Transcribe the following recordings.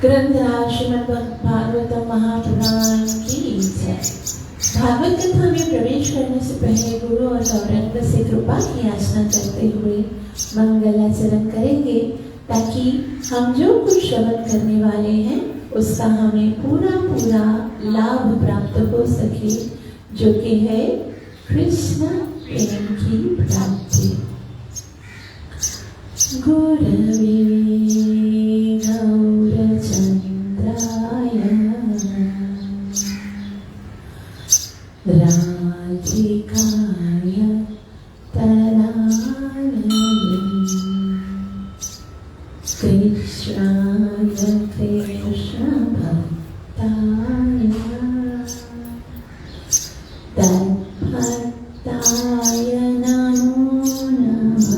ग्रंथराज श्रीमद् भागवतम महापुराण की जय। भागवत कथा में प्रवेश करने से पहले गुरु और गौरंग से कृपा की याचना करते हुए मंगलाचरण करेंगे, ताकि हम जो कुछ श्रवण करने वाले हैं उसका हमें पूरा पूरा लाभ प्राप्त हो सके, जो कि है कृष्ण प्रेम की प्राप्ति। गुरवे राधिकाय तरालये कृष्णाय कृष्ण भक्ताय तद्भक्ताय नमो नमः।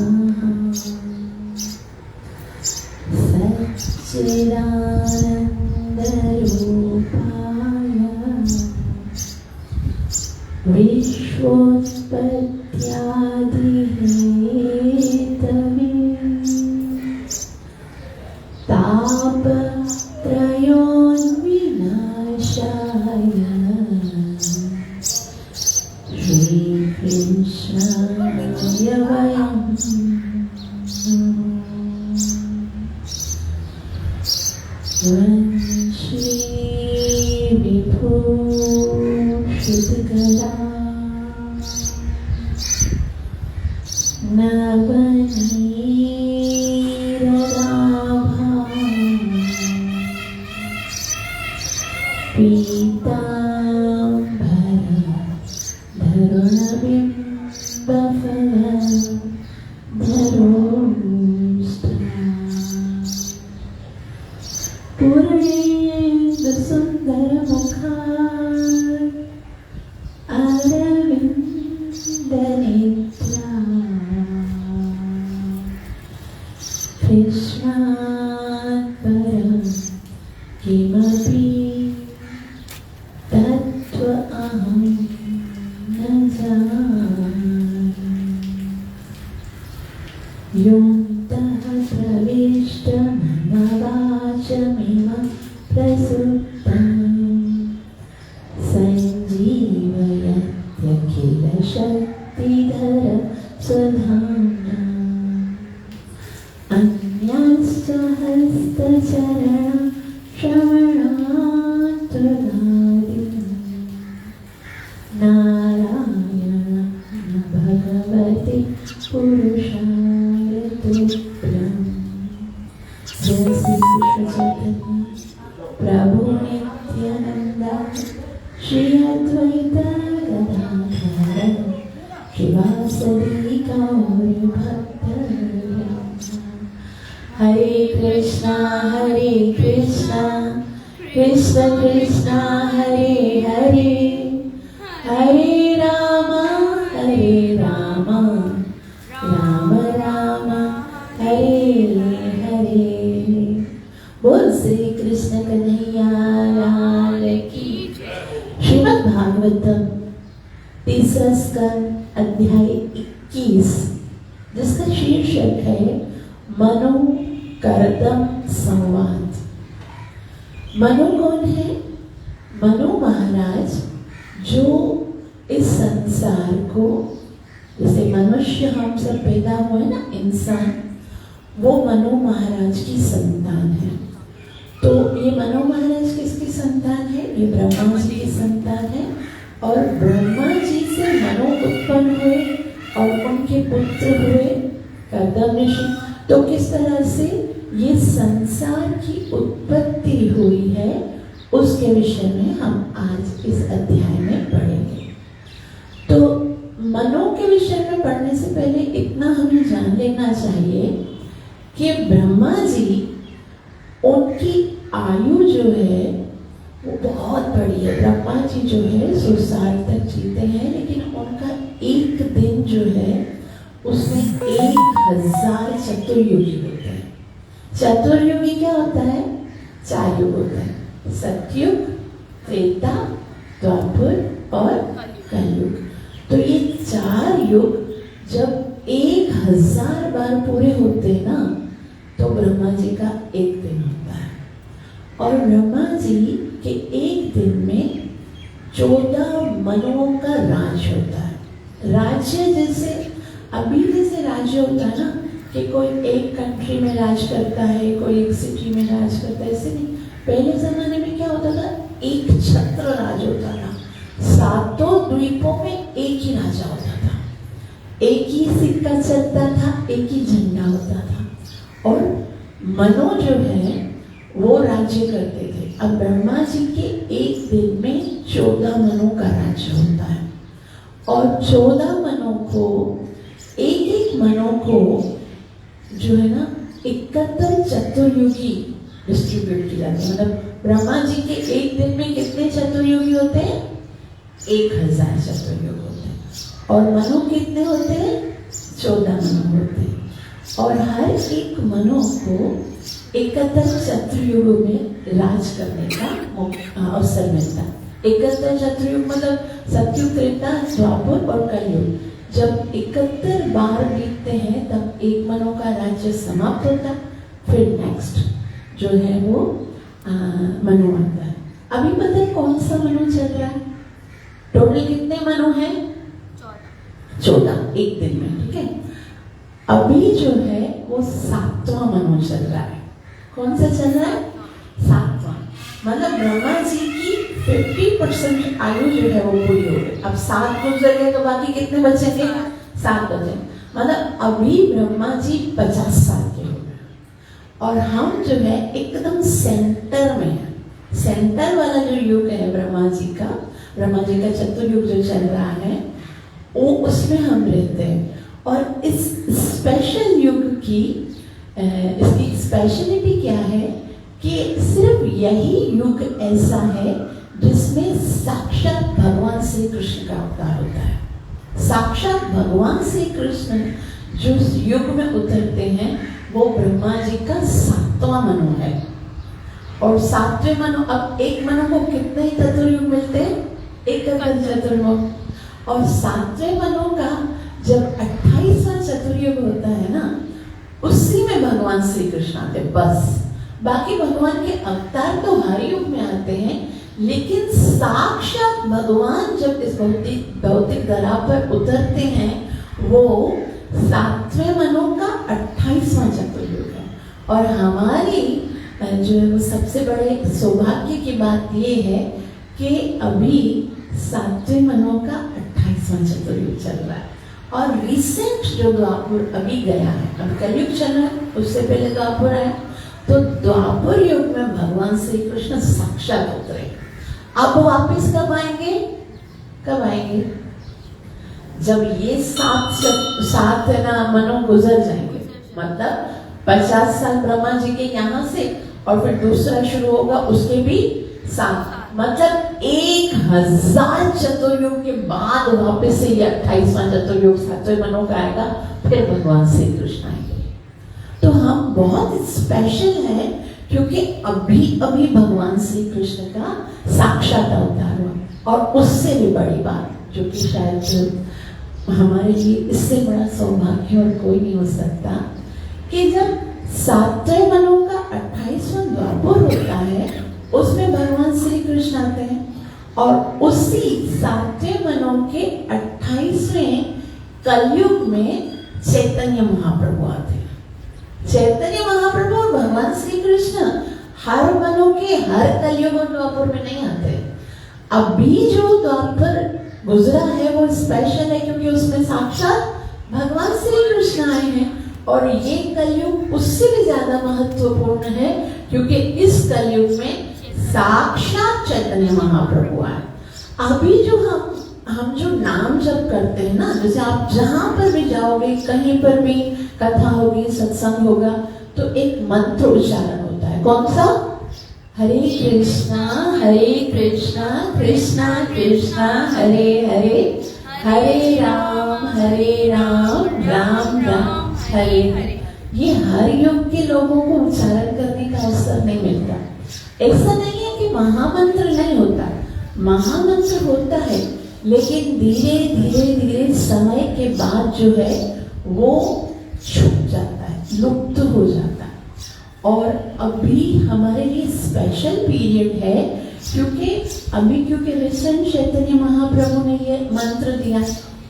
सच्चिदानन्दरूपाय विश्वोत्पत्त्यादिहेतवे तापत्रयोन्विनाशाय श्रीकृष्णाय वयं वंशी विभूषितकला नवनीरदाभा पीताम्बरा धरुणबिम्बफलधरोष्ठा पूर्णेन्दुसुन्दरमुखा अरविन्दनेत्रा कृष्णात् परं किमपि शक्तिधर सुधाम्ना अन्याश्च हस्तचरण श्रवणात्तुलादिनं नारायण भगवते पुरुषाय तुभ्यम्। जय श्री कृष्ण चैतन्य प्रभु नित्यानंद श्री अद्वैत गदाधर श्रीवासदि गौर भक्तवृंद। हरे कृष्णा कृष्ण कृष्णा हरे हरे, हरे राम राम राम हरे हरे। बोल श्री कृष्ण कन्हैया लाल की। श्रीमद् भागवतम तीसरा स्कंद अध्याय 21 जिसका शीर्षक है मनु करदम संवाद। मनु कौन है? मनु महाराज जो इस संसार को, जैसे मनुष्य हम सब पैदा हुए ना इंसान, वो मनु महाराज की संतान है। तो ये मनु महाराज किसकी संतान है? ये ब्रह्मा जी की संतान है। और ब्रह्मा जी से मनु उत्पन्न हुए और उनके पुत्र हुए करदम ऋषि। तो किस तरह से ये संसार की उत्पत्ति हुई है उसके विषय में हम आज इस अध्याय में पढ़ेंगे। तो मनु के विषय में पढ़ने से पहले इतना हमें जान लेना चाहिए कि ब्रह्मा जी, उनकी आयु जो है वो बहुत बड़ी है। ब्रह्मा जी जो है 100 साल तक जीते हैं, लेकिन उनका एक दिन जो है उसमें 1000 चतुर्युगी होते हैं। चतुर्युगी क्या होता है? 4 युग होता है, सतयुग, त्रेता, द्वापर और कलयुग। तो ये 4 युग जब 1000 बार पूरे होते हैं ना, तो ब्रह्मा जी का एक दिन होता है। और ब्रह्मा जी के एक दिन में 14 मनुओं का राज होता है। राज्य जैसे अभी जैसे राज्य होता है ना कि कोई एक कंट्री में राज करता है, कोई एक सिटी में राज करता है, ऐसे नहीं। पहले जमाने में क्या होता था? एक छत्र राज होता था। 7 द्वीपों में एक ही राजा होता था, एक ही सिक्का चलता था, एक ही झंडा होता था। और मनु जो है वो राज्य करते थे। अब ब्रह्मा जी के एक दिन में 14 मनु का राज्य होता है। और 14 मनु को, एक मनु को जो है ना 71 चतुर्युगी डिस्ट्रीब्यूट किया जाता है। मतलब ब्रह्मा जी के एक दिन में कितने चतुर्युगी होते हैं? 1000 चतुर्युग होते हैं। और मनु कितने होते हैं? 14 मनु होते हैं। और हर एक मनु को 71 चतुर्युगों में राज करने का अवसर मिलता है। 71 चतुर्युग मतलब सतयुग, त्रेता, द्वापर और कलयुग। जब 71 बार बीतते हैं तब एक मनु का राज्य समाप्त होता है। फिर नेक्स्ट जो है वो मनु आता है। अभी पता है कौन सा मनु चल रहा है? टोटल कितने मनु हैं? 14 एक दिन में, ठीक है। अभी जो है वो 7वां मनु चल रहा है। कौन सा चल रहा है? 7वां। मतलब ब्रह्मा जी की 50% आयु जो है वो पूरी हो गई। अब 7 गुजर गए तो बाकी कितने बचेंगे? 7 बचे। मतलब अभी ब्रह्मा जी 50 साल के हो गए। और हम जो है एकदम सेंटर में है। सेंटर वाला जो युग है ब्रह्मा जी का चतुर्युग जो चल रहा है वो उसमें हम रहते हैं। और इस स्पेशल युग की इसकी स्पेशलिटी क्या है कि सिर्फ यही युग ऐसा है जिसमें साक्षात भगवान श्री कृष्ण का अवतार होता है। साक्षात भगवान श्री कृष्ण जो युग में उतरते हैं वो ब्रह्मा जी का 7वां मनु है। और 7वें मनु, अब एक मनु को कितने चतुर्युग मिलते हैं? 71 चतुर्युग। और 7वें मनु का जब 28वां चतुर्युग होता है ना, उसी में भगवान श्री कृष्ण आते बस। बाकी भगवान के अवतार तो हर युग में आते हैं, लेकिन साक्षात भगवान जब इस भौतिक धरा पर उतरते हैं वो 7वें मनों का 28वां चतुर्युग है। और हमारी जो है वो सबसे बड़े सौभाग्य की बात ये है कि अभी 7वें मनों का 28वां चतुर्युग चल रहा है। और रिसेंट जो द्वापर अभी गया है, अब कलयुग चल रहा है, उससे पहले द्वापर आया, तो द्वापर युग में भगवान श्री कृष्ण साक्षात उतरे। अब वापिस कब आएंगे? कब आएंगे? जब ये सात मनों गुजर जाएंगे, मतलब 50 साल ब्रह्मा जी के यहाँ से और फिर दूसरा शुरू होगा उसके भी 7, मतलब 1000 चतुर्युग के बाद वापस से ये 28वां चतुर्युग 7वें मनों का आएगा, फिर भगवान श्री कृष्ण आएंगे। तो हम बहुत स्पेशल हैं क्योंकि अभी अभी भगवान श्री कृष्ण का साक्षात अवतार हुआ। और उससे भी बड़ी बात जो कि शायद हमारे लिए इससे बड़ा सौभाग्य और कोई नहीं हो सकता कि जब 7वें मनों का 28वां द्वापर होता है, उसमें भगवान श्री कृष्ण आते हैं और उसी 7वें मनों के 28वें कलयुग में चैतन्य महाप्रभु आते हैं। चैतन्य महाप्रभु और भगवान श्री कृष्ण हर मनों के हर कलयुग और द्वापर में नहीं आते। अभी जो द्वापर गुजरा है वो स्पेशल है क्योंकि उसमें साक्षात भगवान श्री कृष्ण आए हैं। और ये कलयुग उससे भी ज्यादा महत्वपूर्ण है क्योंकि इस कलयुग में साक्षात चैतन्य महाप्रभु आए। अभी जो हम जो नाम जप करते हैं ना, जैसे आप जहां पर भी जाओगे, कहीं पर भी कथा होगी, सत्संग होगा, तो एक मंत्र उच्चारण होता है। कौन सा? हरे कृष्णा कृष्णा कृष्णा हरे हरे, हरे राम राम राम हरे हरे। ये हर युग के लोगों को उच्चारण करने का अवसर नहीं मिलता। ऐसा नहीं है कि महामंत्र नहीं होता, महामंत्र होता है, लेकिन धीरे धीरे धीरे समय के बाद जो है वो छूट जाता है, लुप्त हो जाता है। और अभी हमारे लिए स्पेशल पीरियड है क्योंकि रिसेंट चैतन्य महाप्रभु ने ये मंत्र दिया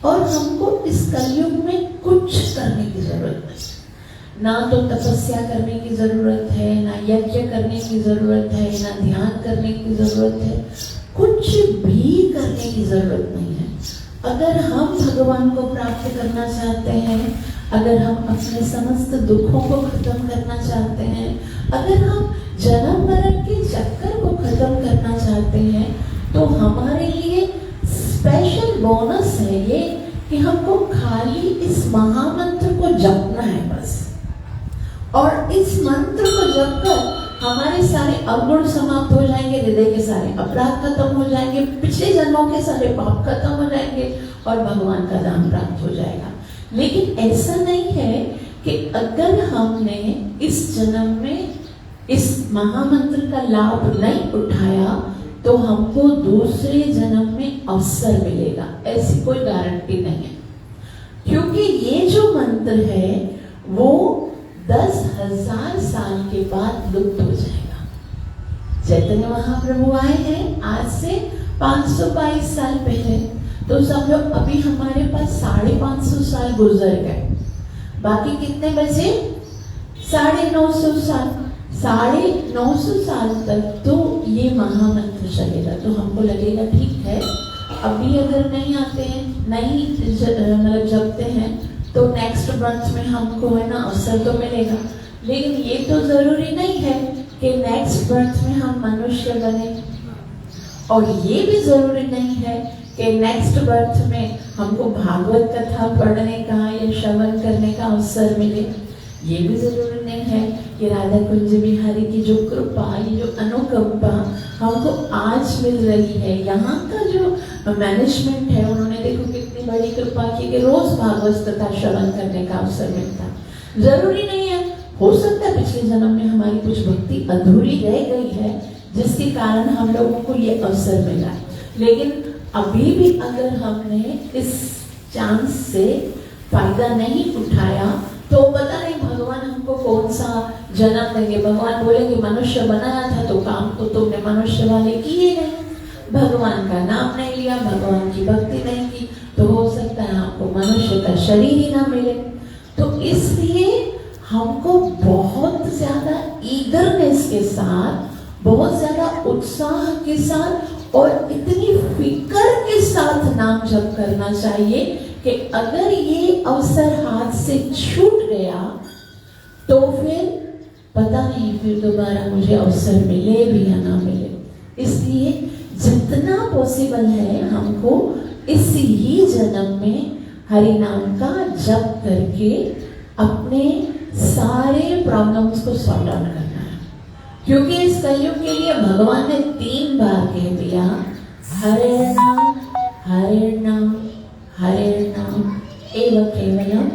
और हमको इस कलयुग में कुछ करने की जरूरत नहीं। ना तो तपस्या करने की जरूरत है, ना यज्ञ करने की जरूरत है, ना ध्यान करने की जरूरत है, कुछ भी करने की जरूरत नहीं है। अगर हम भगवान को प्राप्त करना चाहते हैं, अगर हम अपने समस्त दुखों को खत्म करना चाहते हैं, अगर हम जन्म मरण के चक्कर को खत्म करना चाहते हैं, तो हमारे लिए स्पेशल बोनस है ये कि हमको खाली इस महामंत्र को जपना है बस। और इस मंत्र को जपकर हमारे सारे अवगुण समाप्त हो जाएंगे, हृदय के सारे अपराध खत्म हो जाएंगे, पिछले जन्मों के सारे पाप खत्म हो जाएंगे और भगवान का धाम प्राप्त हो जाएगा। लेकिन ऐसा नहीं है कि अगर हमने इस जन्म में इस महामंत्र का लाभ नहीं उठाया तो हमको दूसरे जन्म में अवसर मिलेगा, ऐसी कोई गारंटी नहीं है। क्योंकि ये जो मंत्र है वो 10,000 साल के बाद लुप्त हो जाएगा। चैतन्य महाप्रभु आए हैं आज से 522 साल पहले, तो समझो अभी हमारे पास 550 साल गुजर गए, बाकी कितने बचे? 950 साल। 950 साल तक तो ये महामंत्र चलेगा। तो हमको लगेगा ठीक है, अभी अगर नहीं आते हैं, नहीं मतलब जपते हैं, तो नेक्स्ट बर्थ में हमको है ना अवसर तो मिलेगा। लेकिन ये तो जरूरी नहीं है कि नेक्स्ट बर्थ में हम मनुष्य बने, और ये भी जरूरी नहीं है कि नेक्स्ट बर्थ में हमको भागवत कथा पढ़ने का या श्रवण करने का अवसर मिले। ये भी जरूरी नहीं है कि राधा कुंज बिहारी की जो कृपा, ये जो अनुकंपा हमको आज मिल रही है, यहाँ का जो मैनेजमेंट है उन्होंने देखो कितनी बड़ी कृपा की कि रोज भागवत कथा श्रवण करने का अवसर मिलता। जरूरी नहीं है, हो सकता है पिछले जन्म में हमारी कुछ भक्ति अधूरी रह गई है जिसके कारण हम लोगों को ये अवसर मिला। लेकिन अभी भी अगर हमने इस चांस से फायदा नहीं उठाया तो पता नहीं भगवान हमको कौन सा जन्म देंगे। भगवान बोलेंगे मनुष्य बनाया था तो काम तो तुमने मनुष्य वाले किए नहीं। भगवान भगवान का नाम नहीं लिया, भगवान की भक्ति नहीं की, तो हो सकता है आपको मनुष्य का शरीर ही ना मिले। तो इसलिए हमको बहुत ज्यादा ईगरनेस के साथ, बहुत ज्यादा उत्साह के साथ और इतनी फिक्र के साथ नाम जप करना चाहिए कि अगर ये अवसर हाथ से छूट गया तो फिर पता नहीं फिर दोबारा मुझे अवसर मिले भी या ना मिले। इसलिए जितना पॉसिबल है हमको इसी ही जन्म में हरि नाम का जप करके अपने सारे प्रॉब्लम्स को सॉर्ट आउट करना है। क्योंकि इस कलयुग के लिए भगवान ने 3 बार कह दिया, हरे नाम हरे नाम हरे नाम एव केवलम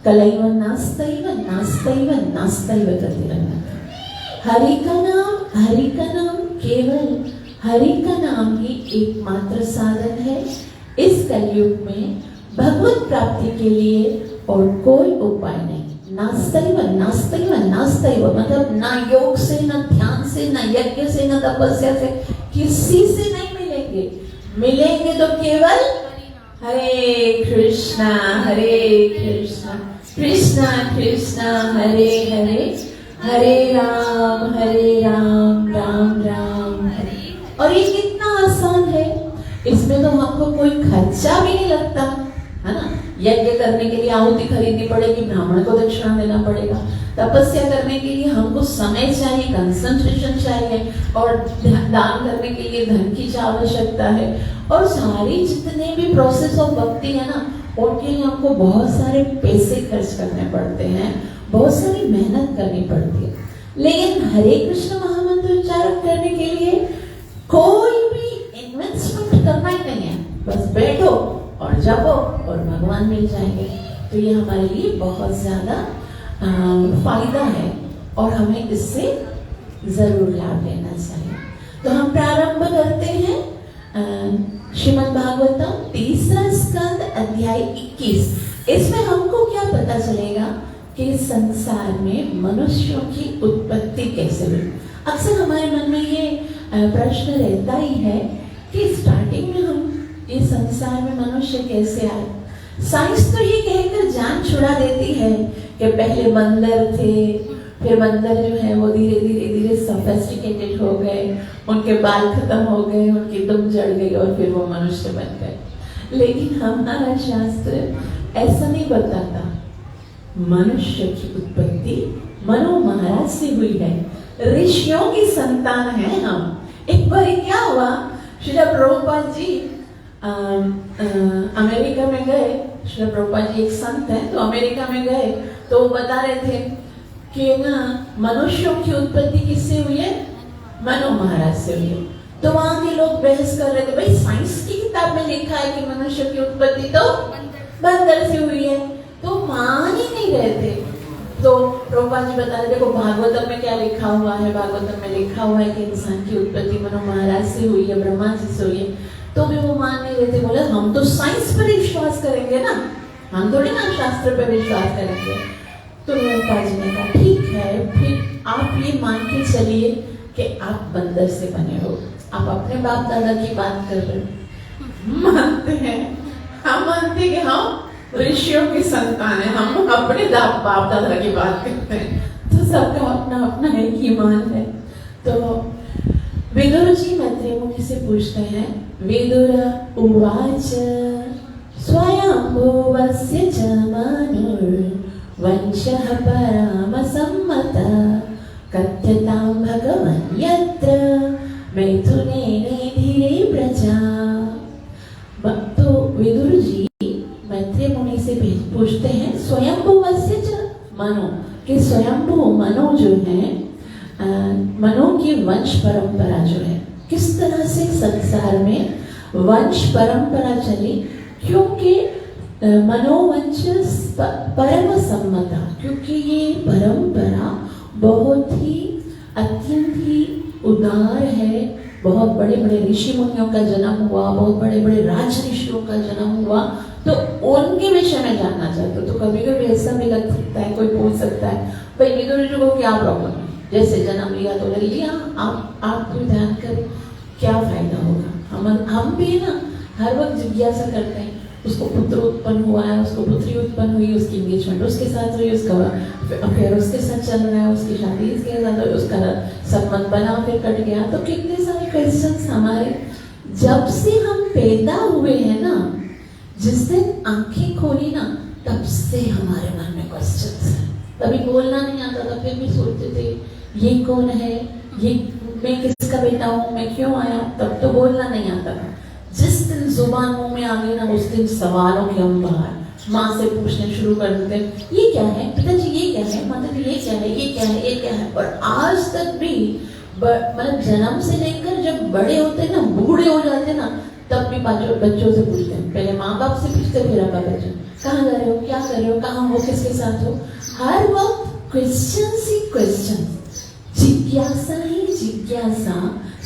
कलैव नास्तैव नास्तैव नास्तैव गतिरन्यथा। हरि का नाम केवल हरि का नाम ही एकमात्र साधन है इस कलयुग में भगवत प्राप्ति के लिए, और कोई उपाय नहीं। नास्तैव नास्तैव नास्तैव मतलब ना योग से, ना ध्यान से, ना यज्ञ से, ना तपस्या से, किसी से नहीं मिलेंगे। मिलेंगे तो केवल हरे कृष्णा कृष्णा कृष्णा हरे हरे, हरे राम राम राम हरे। और ये कितना आसान है, इसमें तो हमको कोई खर्चा भी नहीं लगता, है ना। यज्ञ करने के लिए आहुति खरीदनी पड़ेगी, ब्राह्मण को दक्षिणा देना पड़ेगा। तपस्या करने के लिए हमको समय चाहिए, कंसंट्रेशन चाहिए, और दान करने के लिए धन की आवश्यकता है। और सारी जितने भी प्रोसेस ऑफ भक्ति है ना, उनके लिए हमको बहुत सारे पैसे खर्च करने पड़ते हैं, बहुत सारी मेहनत करनी पड़ती है। लेकिन हरे कृष्ण महामंत्र उच्चारण करने के लिए कोई भी इन्वेस्टमेंट करना ही नहीं है, बस बैठो और जपो और भगवान मिल जाएंगे। तो ये हमारे लिए बहुत ज्यादा फायदा है और हमें इससे जरूर लाभ लेना चाहिए। तो हम प्रारंभ करते हैं श्रीमद् भागवतम 3रा स्कंद अध्याय 21। इसमें हमको क्या पता चलेगा कि संसार में मनुष्यों की उत्पत्ति कैसे हुई। अक्सर हमारे मन में ये प्रश्न रहता ही है कि स्टार्टिंग में हम इस संसार में मनुष्य कैसे आए। साइंस तो ये कहकर जान छुड़ा देती है कि पहले बंदर थे, फिर बंदर जो है वो धीरे धीरे सोफिस्टिकेटेड हो गए, उनके बाल खत्म हो गए, उनकी दुम जड़ गई और फिर वो मनुष्य बन गए। लेकिन हमारा शास्त्र ऐसा नहीं बताता। मनुष्य की उत्पत्ति मनु महाराज से हुई है, ऋषियों की संतान है हम। एक बार क्या हुआ, श्रील प्रभुपाद जी अमेरिका में गए। श्रील प्रभुपाद जी एक संत हैं, तो अमेरिका में गए तो वो बता रहे थे कि ना मनुष्यों की उत्पत्ति किससे हुई है, मनु महाराज से हुई है। तो वहां के लोग बहस कर रहे थे, भाई साइंस की किताब में लिखा है कि मनुष्य की उत्पत्ति तो बंदर से हुई है, तो मान ही नहीं रहे थे। तो प्रभुपाद जी बता रहे, देखो भागवतम में क्या लिखा हुआ है, भागवतम में लिखा हुआ है कि इंसान की उत्पत्ति मनु महाराज से हुई है, ब्रह्मा जी से हुई है। तो भी वो मान नहीं रहे थे। बोले हम तो साइंस पर विश्वास करेंगे ना, हम थोड़ी ना शास्त्र पर विश्वास करेंगे। तो प्रभुपाद जी ने कहा ठीक है, फिर आप ये मान के चलिए कि आप बंदर से बने हो, आप अपने बाप दादा की बात कर रहे हो। मानते हैं, हम मानते हैं कि हम ऋषियों की संतान है, हम अपने बाप दादा की बात करते हैं। तो सबका अपना अपना एक ईमान है। तो विदुर जी मैत्रेय मुनि से पूछते हैं, विदुर उवाच स्वयंभुवस्य च मनुर्वंशः परामसम्मतः कथ्यतां भगवन् यत्र मैथुनेन धीरे प्रजा। तो विदुर जी मैत्रेय मुनि से पूछते हैं, स्वयंभुवस्य च मनु, कि स्वयंभु मनु जो है, मनु की वंश परंपरा जो है, किस तरह से संसार में वंश परंपरा चली। क्योंकि मनोवंश परम सम्मता, क्योंकि ये परंपरा बहुत ही अत्यंत ही उदार है। बहुत बड़े बड़े ऋषि मुनियों का जन्म हुआ, बहुत बड़े बड़े राज ऋषियों का जन्म हुआ, तो उनके विषय में जानना चाहते हो। तो कभी कभी ऐसा भी लग सकता है, कोई पूछ सकता है, भाई विदुर जी को क्या प्रॉब्लम है, जैसे जन्म लिया तो ले लिया, आप ध्यान करें क्या फायदा होगा। हम भी ना हर वक्त जिज्ञासा करते हैं, उसको पुत्र उत्पन्न हुआ है, उसको पुत्री उत्पन्न हुई, उसकी एंगेजमेंट उसके साथ हुई, उसका अफेयर उसके साथ चल रहा है, उसकी शादी इसके साथ हुई, उसका संबंध बना फिर कट गया। तो कितने सारे क्वेश्चंस हमारे जब से हम पैदा हुए हैं ना, जिस दिन आंखें खोली ना, तब से हमारे मन में क्वेश्चंस हैं। कभी बोलना नहीं आता था, फिर भी सोचते थे ये कौन है, ये मैं किसका बेटा हूँ, मैं क्यों आया, तब तो बोलना नहीं आता था। जिस दिन जुबान मुंह में आ गई ना, उस दिन सवालों के हम बाहर माँ से पूछने शुरू कर देते, ये क्या है पिताजी, ये क्या है माता जी, ये क्या है, ये क्या है, ये क्या है। और आज तक भी मतलब जन्म से लेकर जब बड़े होते ना, बूढ़े हो जाते ना, तब भी बच्चों से पूछते हैं। पहले माँ बाप से पूछते, फिर अपना बच्चों, कहाँ जा रहे हो, क्या कर रहे हो, कहाँ हो, किसके साथ हो। हर वक्त क्वेश्चन ही क्वेश्चन, जिज्ञासा ही जिज्ञासा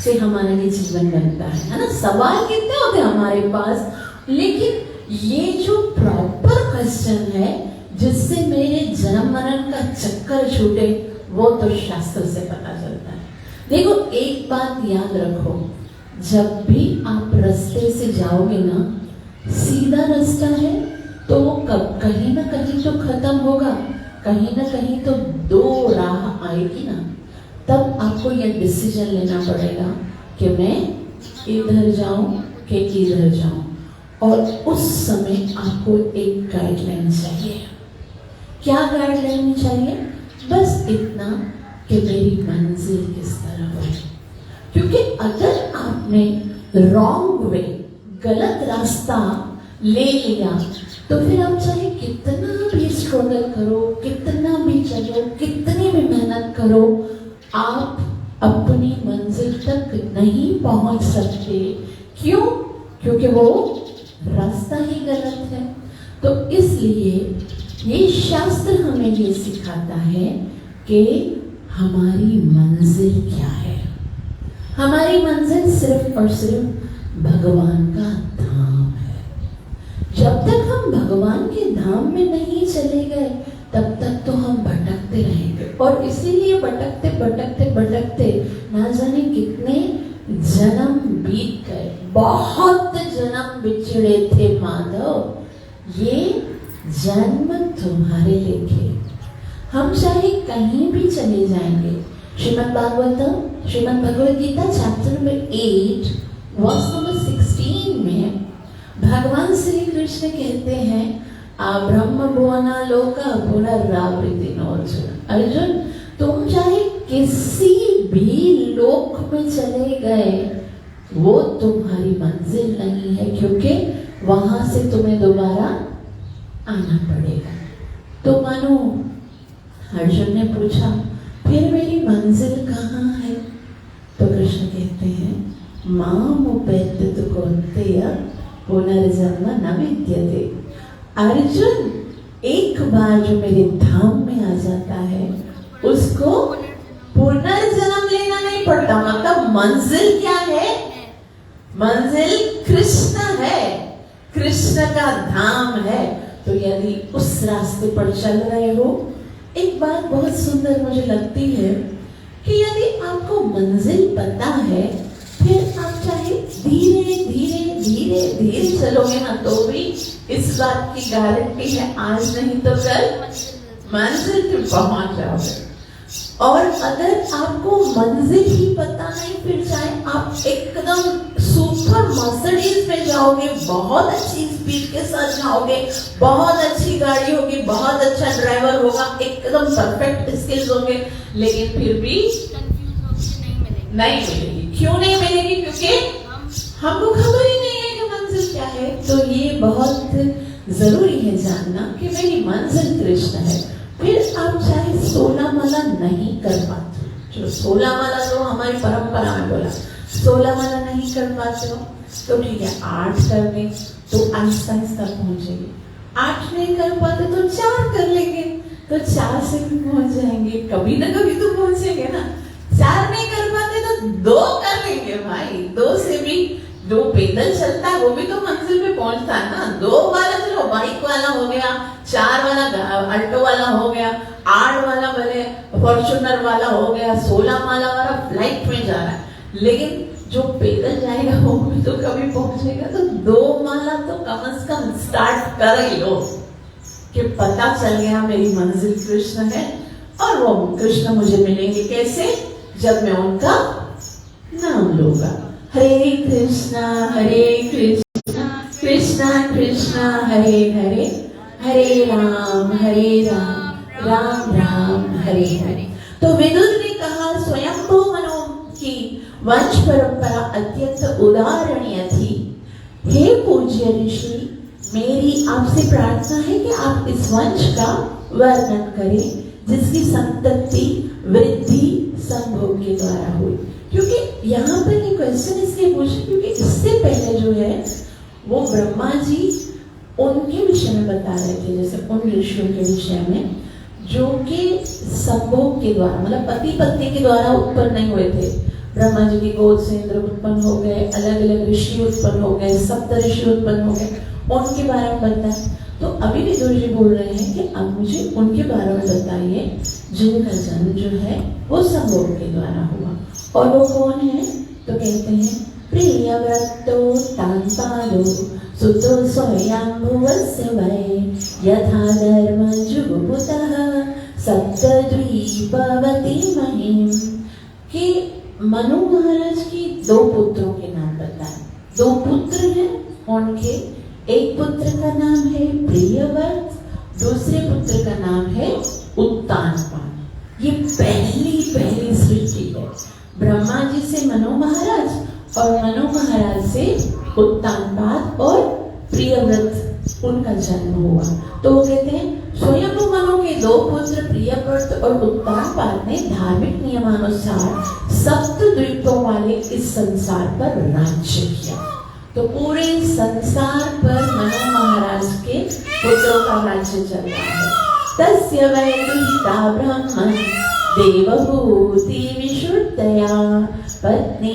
से हमारा ये जीवन बनता है ना। सवाल कितने होते हैं हमारे पास, लेकिन ये जो प्रॉपर क्वेश्चन है जिससे मेरे जन्म मरण का चक्कर छूटे, वो तो शास्त्र से पता चलता है। देखो एक बात याद रखो, जब भी आप रास्ते से जाओगे ना, सीधा रास्ता है तो कहीं ना कहीं तो खत्म होगा, कहीं ना कहीं तो दो राह आएगी ना। तब आपको यह डिसीजन लेना पड़ेगा कि मैं इधर जाऊं कि इधर जाऊं, और उस समय आपको एक गाइडलाइन चाहिए। क्या गाइडलाइन चाहिए? बस इतना कि मेरी मंजिल किस तरफ है। क्योंकि अगर आपने रॉन्ग वे, गलत रास्ता ले लिया, तो फिर आप चाहे कितना भी स्ट्रगल करो, कितना भी चलो, कितनी भी मेहनत करो, आप अपनी मंजिल तक नहीं पहुंच सकते। क्यों? क्योंकि वो रास्ता ही गलत है। तो इसलिए ये शास्त्र हमें ये सिखाता है कि हमारी मंजिल क्या है। हमारी मंजिल सिर्फ और सिर्फ भगवान का धाम है। जब तक हम भगवान के धाम में नहीं चले गए, तब तक तो हम भटकते रहेंगे। और इसीलिए भटकते भटकते भटकते ना जाने कितने जन्म बीत गए, बहुत जन्म बिछड़े थे माधव। ये जन्म तुम्हारे लिखे। हम चाहे कहीं भी चले जाएंगे। Shrimad Bhagavad Gita chapter number 8 verse number 16 में भगवान श्री कृष्ण कहते हैं, ब्रह्म भुवना लोका पुनरावृत्ति नोर्जुन। अर्जुन, तुम चाहे किसी भी लोक में चले गए, वो तुम्हारी मंजिल नहीं है, क्योंकि वहां से तुम्हें दोबारा आना पड़ेगा। तो मानो अर्जुन ने पूछा, फिर मेरी मंजिल कहाँ है? तो कृष्ण कहते हैं, माम उपेत्य कौन्तेय पुनर्जन्म न विद्यते। अर्जुन, एक बार जो मेरे धाम में आ जाता है, उसको पुनर्जन्म लेना नहीं पड़ता। मतलब मंजिल क्या है? मंजिल कृष्ण है, कृष्ण का धाम है। तो यदि उस रास्ते पर चल रहे हो, एक बात बहुत सुंदर मुझे लगती है कि यदि आपको मंजिल पता है, फिर आप चाहे धीरे धीरे धीरे धीरे चलोगे ना, तो भी इस बात की गारंटी है, आज नहीं तो कल मंजिल पे पहुंच जाओगे। और अगर आपको मंजिल ही पता नहीं, फिर चाहे आप एकदम सुपर मर्सिडीज में जाओगे, बहुत अच्छी स्पीड के साथ जाओगे, बहुत अच्छी गाड़ी होगी, बहुत अच्छा ड्राइवर होगा, एकदम परफेक्ट स्किल्स होंगे, लेकिन फिर भी नहीं मिलेगी। क्यों नहीं मिलेगी? क्योंकि हमको खबर ही नहीं है कि मंजिल क्या है। तो ये बहुत जरूरी है जानना कि मेरी मंजिल कृष्ण है। फिर आप चाहे 16 माला नहीं कर पाते, जो 16 माला जो हमारी परंपरा में बोला, 16 माला नहीं कर पाते हो तो ठीक है, 8 कर ले तो आहिस्ता आहिस्ता पहुंचेंगे। 8 नहीं कर पाते तो 4 कर लेंगे, तो 4 से भी पहुंच जाएंगे, कभी ना कभी तो पहुंचेंगे ना। 4 नहीं कर पाते तो 2 कर लेंगे भाई, 2 से भी, जो पैदल चलता है वो भी तो मंजिल पे पहुंचता है ना। 2 वाला चलो, बाइक वाला हो गया, 4 वाला अल्टो वाला हो गया, 8 वाला भले फॉर्च्यूनर वाला हो गया, 16 वाला फ्लाइट में जा रहा है। लेकिन जो पैदल जाएगा वो भी तो कभी पहुंचेगा, तो 2 माला तो कम से कम स्टार्ट कर ही लो कि पता चल गया मेरी मंजिल कृष्ण है। और वो कृष्ण मुझे मिलेंगे कैसे? जब मैं उनका नाम लूंगा। हरे कृष्णा कृष्णा कृष्णा हरे हरे, हरे राम राम राम हरे हरे। तो विदुर ने कहा स्वयंभू मनु की वंश परंपरा अत्यंत उदाहरणीय थी। हे पूज्य ऋषि, मेरी आपसे प्रार्थना है कि आप इस वंश का वर्णन करें जिसकी संतति वृद्धि संभोग के द्वारा हुई। क्योंकि यहाँ पर ये क्वेश्चन इसलिए पूछे क्योंकि इससे पहले जो है वो ब्रह्मा जी उनके विषय में बता रहे थे, जैसे उन ऋषियों के विषय में जो कि संभोग के द्वारा मतलब पति पत्नी के द्वारा उत्पन्न नहीं हुए थे। ब्रह्मा जी की गोद से इंद्र उत्पन्न हो गए, अलग अलग ऋषि उत्पन्न हो गए, सप्त ऋषि उत्पन्न हो गए, उनके बारे में बताएं। तो अभी विदुर जी बोल रहे हैं कि अब मुझे उनके बारे में बताइए जिनका जन्म जो है वो संभोग के द्वारा हुआ। और वो कौन है? तो कहते हैं प्रियव्रतो तान्पालो सुतो स्वयंभुवस्य वै यथा धर्म जुगुपुतः सप्तद्वीपवती महिम। कि मनु महाराज की 2 पुत्रों के नाम बताएं। 2 पुत्र हैं उनके, एक पुत्र का नाम है प्रियव्रत, दूसरे पुत्र का नाम है उत्तानपाद। ये पहली सृष्टि है। ब्रह्मा जी से मनु महाराज और मनु महाराज से उत्तानपाद और प्रियव्रत उनका जन्म हुआ। तो वो कहते हैं स्वयं मनु के 2 पुत्र प्रियव्रत और उत्तानपाद ने धार्मिक नियमानुसार सप्त द्वीपों वाले इस संसार पर राज्य किया। तो पूरे संसार पर मनु महाराज के पुत्रों का राज्य चल रहा है। तस्य वै दुष्टा ब्रह्म देवहूति विशुद्धया पत्नी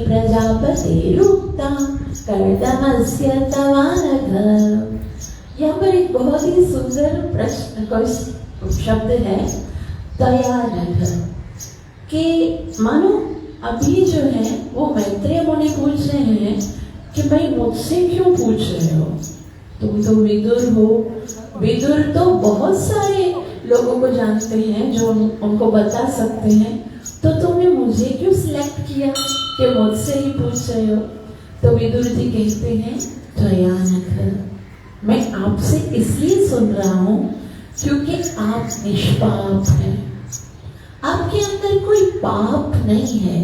प्रजापतिरुक्ता कर्दमस्य तवानघ। यहाँ पर एक बहुत ही सुंदर प्रश्न शब्द है तयानघ, कि मानो अभी जो है वो मैत्रेय मुनि पूछ रहे हैं कि भाई मुझसे क्यों पूछ रहे हो, तुम तो विदुर हो। विदुर तो बहुत सारे लोगों को जानते हैं जो उनको बता सकते हैं, तो तुमने मुझे क्यों सिलेक्ट किया कि मुझसे ही पूछ रहे हो। तो विदुर जी कहते हैं त्वयानघ, मैं आपसे इसलिए सुन रहा हूँ क्योंकि आप निष्पाप हैं, आपके अंदर कोई पाप नहीं है।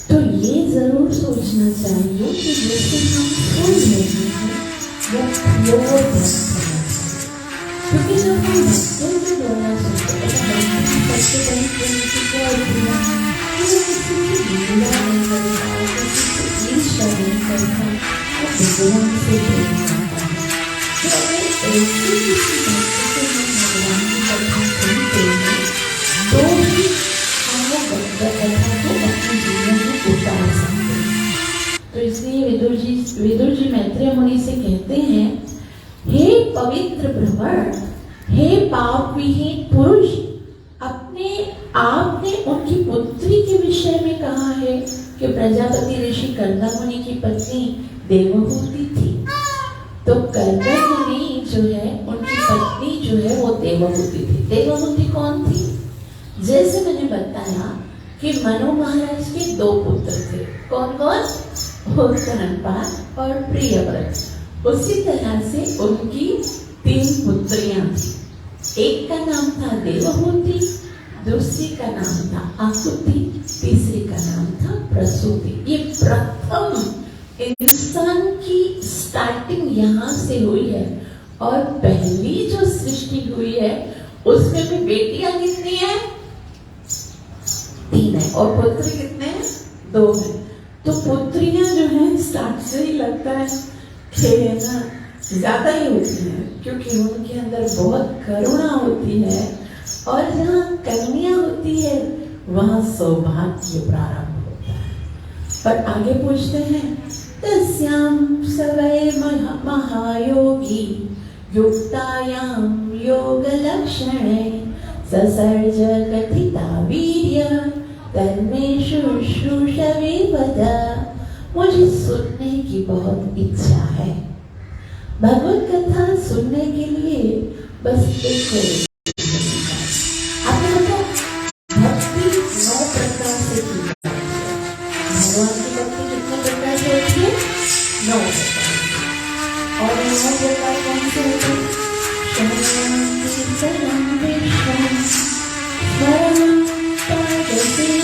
तो ये जरूर सोचना चाहिए कि जैसे हम सुन रहे हैं वो प्योर भक्ति है। क्योंकि जब हम भक्तों के द्वारा सुनते हैं सबसे बड़ी क्या होती है कि वो किसी की निंदा नहीं करता, किसी की ईर्ष्या नहीं करता, वो भगवान से प्रेम करता है। तो अगर ऐसी किसी भक्ति से हम भगवान की कथा सुनते हैं तो ही हम वो कथा को अपने जीवन में उतार सकते हैं। तो इसलिए विदुर जी मैत्रेय मुनि से कहते हैं, हे पवित्र भ्रमण, हे पाप विहीन पुरुष, अपने आपने उनकी पुत्री के विषय में कहा है कि प्रजापति ऋषि कर्दम मुनि की पत्नी देवहूति थी। तो कर्दम मुनि जो है उनकी पत्नी जो है वो देवहूति थी। देवहूति कौन थी? जैसे मैंने बताया कि मनु महाराज के 2 पुत्र थे। कौन कौन? उत्तानपाद और प्रियव्रत। उसी तरह से उनकी 3 पुत्रियां थी। एक का नाम था देवहूति, दूसरी का नाम था आकुति, तीसरी का नाम था प्रसूति। ये प्रथम इंसान की स्टार्टिंग यहाँ से हुई है। और पहली जो सृष्टि हुई है उसमें भी बेटियां कितनी है? 3 है और पुत्र कितने हैं? 2 है। तो पुत्रियां जो है स्टार्ट से ही लगता है कि ना ज्यादा ही होती है, क्योंकि उनके अंदर बहुत करुणा होती है। और जहाँ कन्या होती है वहाँ सौभाग्य प्रारंभ होता है। पर आगे पूछते हैं तस्याम सवै महायोगी युक्तायां योग लक्षणे ससर्ज कथिता वीर्य तन्मे शुश्रूषवे वद। मुझे सुनने की बहुत इच्छा है। भगवत कथा सुनने के लिए बस एक आपने बताया भक्ति 9 प्रकार से की जाती है। भगवान की भक्ति कितने प्रकार से होती है? 9 प्रकार। और 9 प्रकार कौन से होते हैं? श्रवणं कीर्तनं विष्णु स्मरणं पादसेवनं ऐश्वर्यं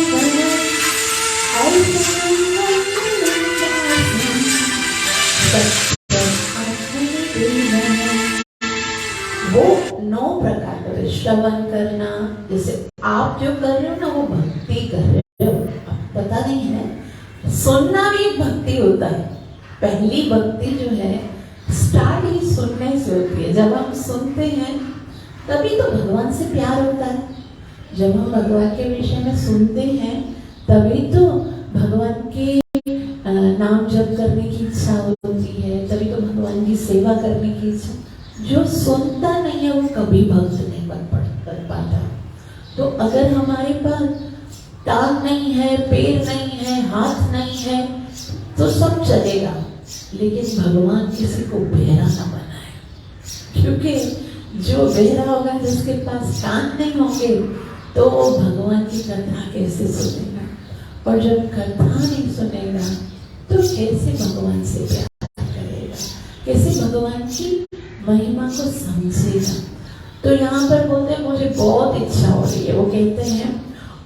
वो 9 प्रकार का श्रवण करना, जैसे आप जो कर रहे हो ना वो भक्ति कर रहे हो, पता नहीं है। सुनना भी एक भक्ति होता है। पहली भक्ति जो है स्टार्ट ही सुनने से होती है। जब हम सुनते हैं तभी तो भगवान से प्यार होता है। जब हम भगवान के विषय में सुनते हैं तभी तो भगवान के नाम जप करने की इच्छा होती है, तभी तो भगवान की सेवा करने की इच्छा। जो सुनता नहीं है वो कभी भक्त नहीं कर पाता। तो अगर हमारे पास टांग नहीं है, पैर नहीं है, हाथ नहीं है तो सब चलेगा, लेकिन भगवान किसी को बहरा ना बनाए। क्योंकि जो बहरा होगा, जिसके पास कान नहीं होंगे, तो वो भगवान की कथा कैसे सुनेगा? और जब कथा नहीं सुनेगा तो कैसे भगवान से प्यार करेगा, कैसे भगवान की महिमा को समझेगा? तो यहाँ पर बोलते हैं मुझे बहुत इच्छा हो रही है। वो कहते हैं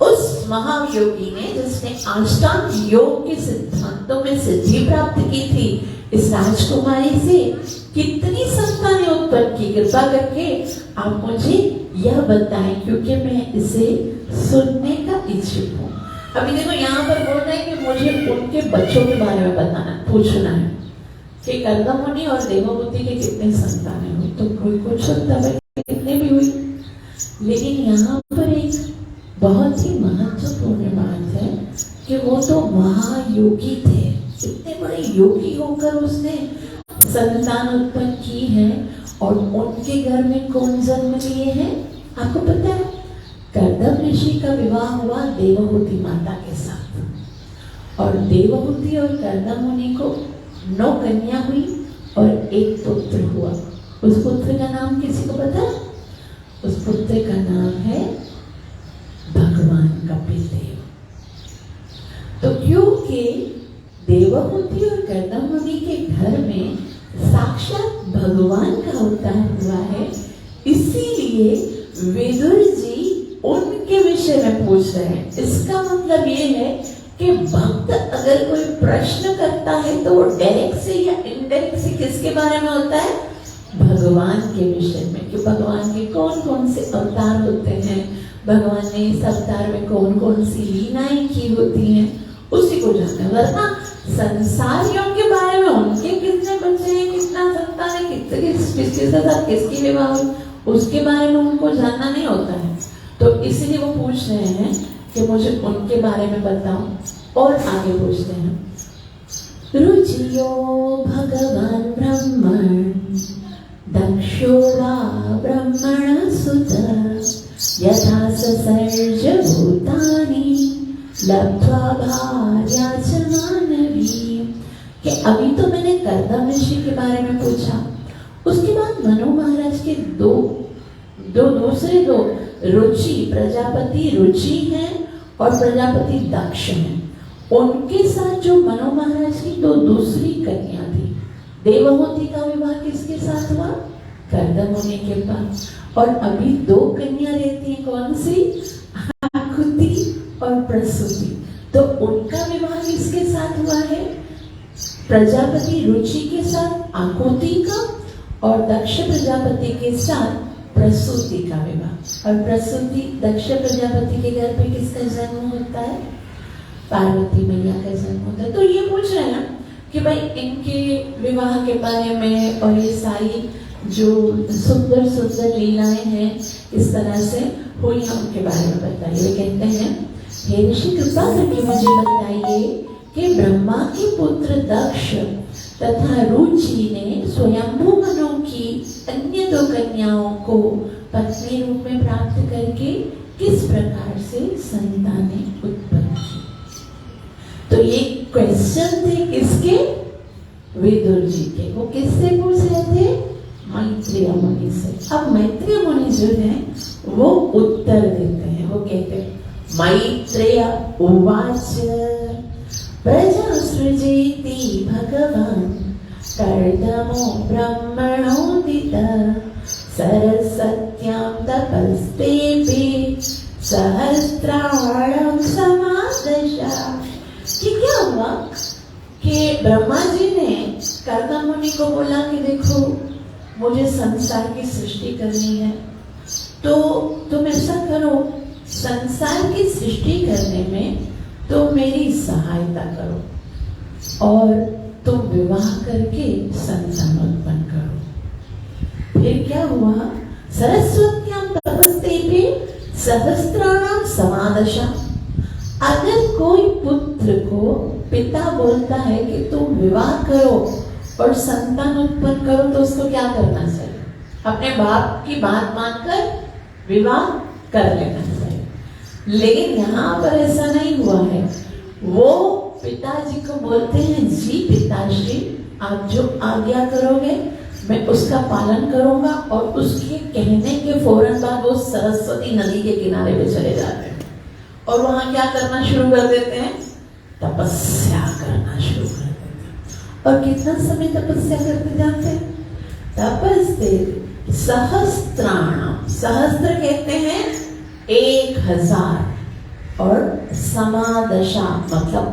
उस महायोगी ने जिसने अष्टांग योग के सिद्धांतों में सिद्धि प्राप्त की थी, इस राजकुमारी से कितनी संतानें उत्पन्न की, कृपा करके आप मुझे यह बताएं, क्योंकि मैं इसे सुनने का इच्छुक हूँ। अभी देखो यहाँ पर बोल रहे हैं कि मुझे उनके बच्चों के बारे में बताना, पूछना है कि कर्दम मुनि और देवहूति के कितने संतानें हुई। तो कोई कुछ सकता है कितने भी हुई, लेकिन यहाँ पर एक बहुत ही महत्वपूर्ण बात है कि वो तो महायोगी थे। इतने बड़े योगी होकर उसने संतान उत्पन्न की है। और उनके घर में कौन जन्म लिए हैं आपको पता है? कर्दम ऋषि का विवाह हुआ देवहूति माता के साथ, और देवहूति और कर्दम मुनि को 9 कन्या हुई और 1 पुत्र हुआ। उस पुत्र का नाम किसी को पता है? उस पुत्र का नाम है भगवान कपिल देव। तो क्योंकि देवहूति और कर्दम मुनि के घर में साक्षात भगवान का अवतार हुआ है, इसीलिए विदुर जी उनके विषय में पूछ रहे हैं। इसका मतलब ये है कि भक्त अगर कोई प्रश्न करता है तो वो डायरेक्ट से या इनडायरेक्ट से किसके बारे में होता है? भगवान के विषय में, कि भगवान के कौन कौन से अवतार होते हैं, भगवान ने इस अवतार में कौन कौन सी लीलाएं की होती हैं, उसी को जानना। वरना संसारियों के बारे में, उनके कितने बच्चे हैं, कितना संतान है, किसकी विवाह हुई, उसके बारे में उनको जानना नहीं होता है। तो इसलिए वो पूछ रहे हैं कि मुझे उनके बारे में बताओ। और आगे पूछते हैं रुचियो भगवान ब्रह्मण दक्षो वा ब्रह्मण सुत यथा ससर्ज भूतानि लब्ध्वा भार्या च मानवी। कि अभी तो मैंने कर्दम ऋषि के बारे में पूछा, उसके बाद मनु महाराज के दूसरे दो रुचि, प्रजापति रुचि हैं और प्रजापति दक्ष हैं। उनके साथ जो मनु महाराज की 2 दूसरी कन्या थी, देवहूति का विवाह किसके साथ हुआ? कर्दम मुनि के पास। और अभी 2 कन्या रहती हैं, कौन सी? आकुति और प्रसूति। तो उनका विवाह किसके साथ हुआ है? प्रजापति रुचि के साथ आकुति का, और दक्ष प्रजापति के साथ प्रसूति का विवाह। और प्रसूति दक्ष प्रजापति के घर पे किसका जन्म होता है? पार्वती मैया का जन्म होता है। तो ये पूछ रहे हैं कि भाई इनके विवाह के बारे में और ये सारी जो सुंदर सुंदर लीलाएं हैं इस तरह से हुई, हम उनके बारे में बताइए। कहते हैं हे ऋषि कृपा करके मुझे बताइए कि ब्रह्मा के पुत्र दक्ष तथा रुचि ने स्वयंभू मनु की अन्य 2 कन्याओं को पत्नी रूप में प्राप्त करके किस प्रकार से संतानें उत्पन्न किसके? विदुर जी के। वो किससे पूछ रहे थे? मैत्रेय मुनि से। अब मैत्रेय मुनि जो है वो उत्तर देते हैं। वो कहते हैं मैत्रेय उवाच प्रजा सृजेति भगवान् कर्दमो ब्रह्मणोदितः सरस्वत्यां तपस्तेऽपि सहस्राणं समादशा। कि क्या हुआ कि ब्रह्मा जी ने कर्दम मुनि को बोला कि देखो मुझे संसार की सृष्टि करनी है, तो तुम ऐसा करो, संसार की सृष्टि करने में तुम मेरी सहायता करो और तुम विवाह करके संतान उत्पन्न करो। फिर क्या हुआ? सरस्वत्यां तपस्तेऽपि सहस्राणां समादशा। अगर कोई पुत्र को पिता बोलता है कि तुम विवाह करो और संतान उत्पन्न करो, तो उसको क्या करना चाहिए? अपने बाप की बात मानकर विवाह कर लेना चाहिए। लेकिन यहाँ पर ऐसा नहीं हुआ है। वो पिताजी को बोलते हैं, जी पिताश्री, आप जो आज्ञा करोगे मैं उसका पालन करूंगा। और उसके कहने के फौरन बाद वो सरस्वती नदी के किनारे पे चले जाते हैं और वहां क्या करना शुरू कर देते हैं? तपस्या करना शुरू कर देते हैं। और कितना समय तपस्या करते जाते हैं? तपस्ते सहस्त्राणाम, सहस्त्र कहते हैं 1000 और समादशा मतलब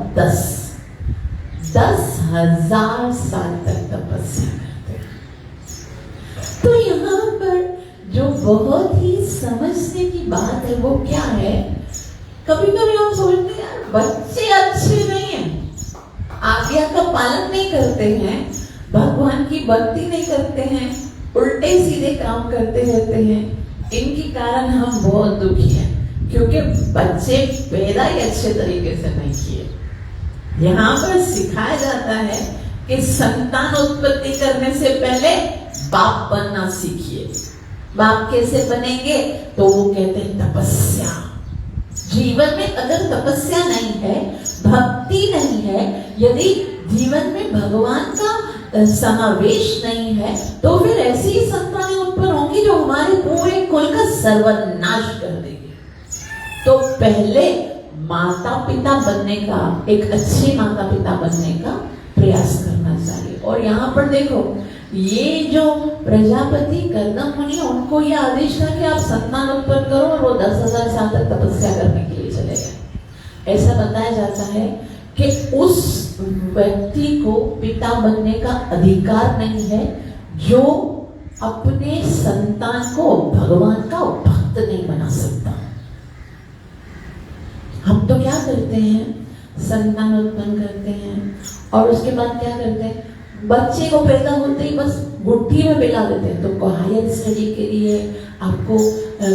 10,000 साल तक तपस्या करते हैं। तो यहाँ पर जो बहुत ही समझने की बात है वो क्या है? कभी कभी हम सोचते हैं यार बच्चे अच्छे नहीं हैं, आज्ञा का पालन नहीं करते हैं, भगवान की भक्ति नहीं करते हैं, उल्टे सीधे काम करते रहते हैं, इनके कारण हम बहुत दुखी हैं क्योंकि बच्चे पैदा ही अच्छे तरीके से नहीं किए। यहाँ पर सिखाया जाता है कि संतान उत्पत्ति करने से पहले बाप बनना सीखिए। बाप कैसे बनेंगे? तो वो कहते हैं तपस्या। जीवन में अगर तपस्या नहीं है, भक्ति नहीं है, यदि जीवन में भगवान का समावेश नहीं है, तो फिर ऐसी ही संतानें उत्पन्न होंगी जो हमारे पूरे कुल का सर्वनाश कर देगी। तो पहले माता पिता बनने का, एक अच्छे माता पिता बनने का प्रयास करना चाहिए। और यहाँ पर देखो, ये जो प्रजापति कर्दम मुनि, उनको ये आदेश था कि आप संतान उत्पन्न करो, और वो 10,000 साल तक तपस्या करने के लिए चले गए। ऐसा बताया जाता है कि उस व्यक्ति को पिता बनने का अधिकार नहीं है जो अपने संतान को भगवान का भक्त नहीं बना सकता। हम तो क्या करते हैं? संतान उत्पन्न करते हैं और उसके बाद क्या करते हैं? बच्चे को पैदा होते ही बस गुट्ठी में पिला देते हैं। तो हायर स्टडी के लिए आपको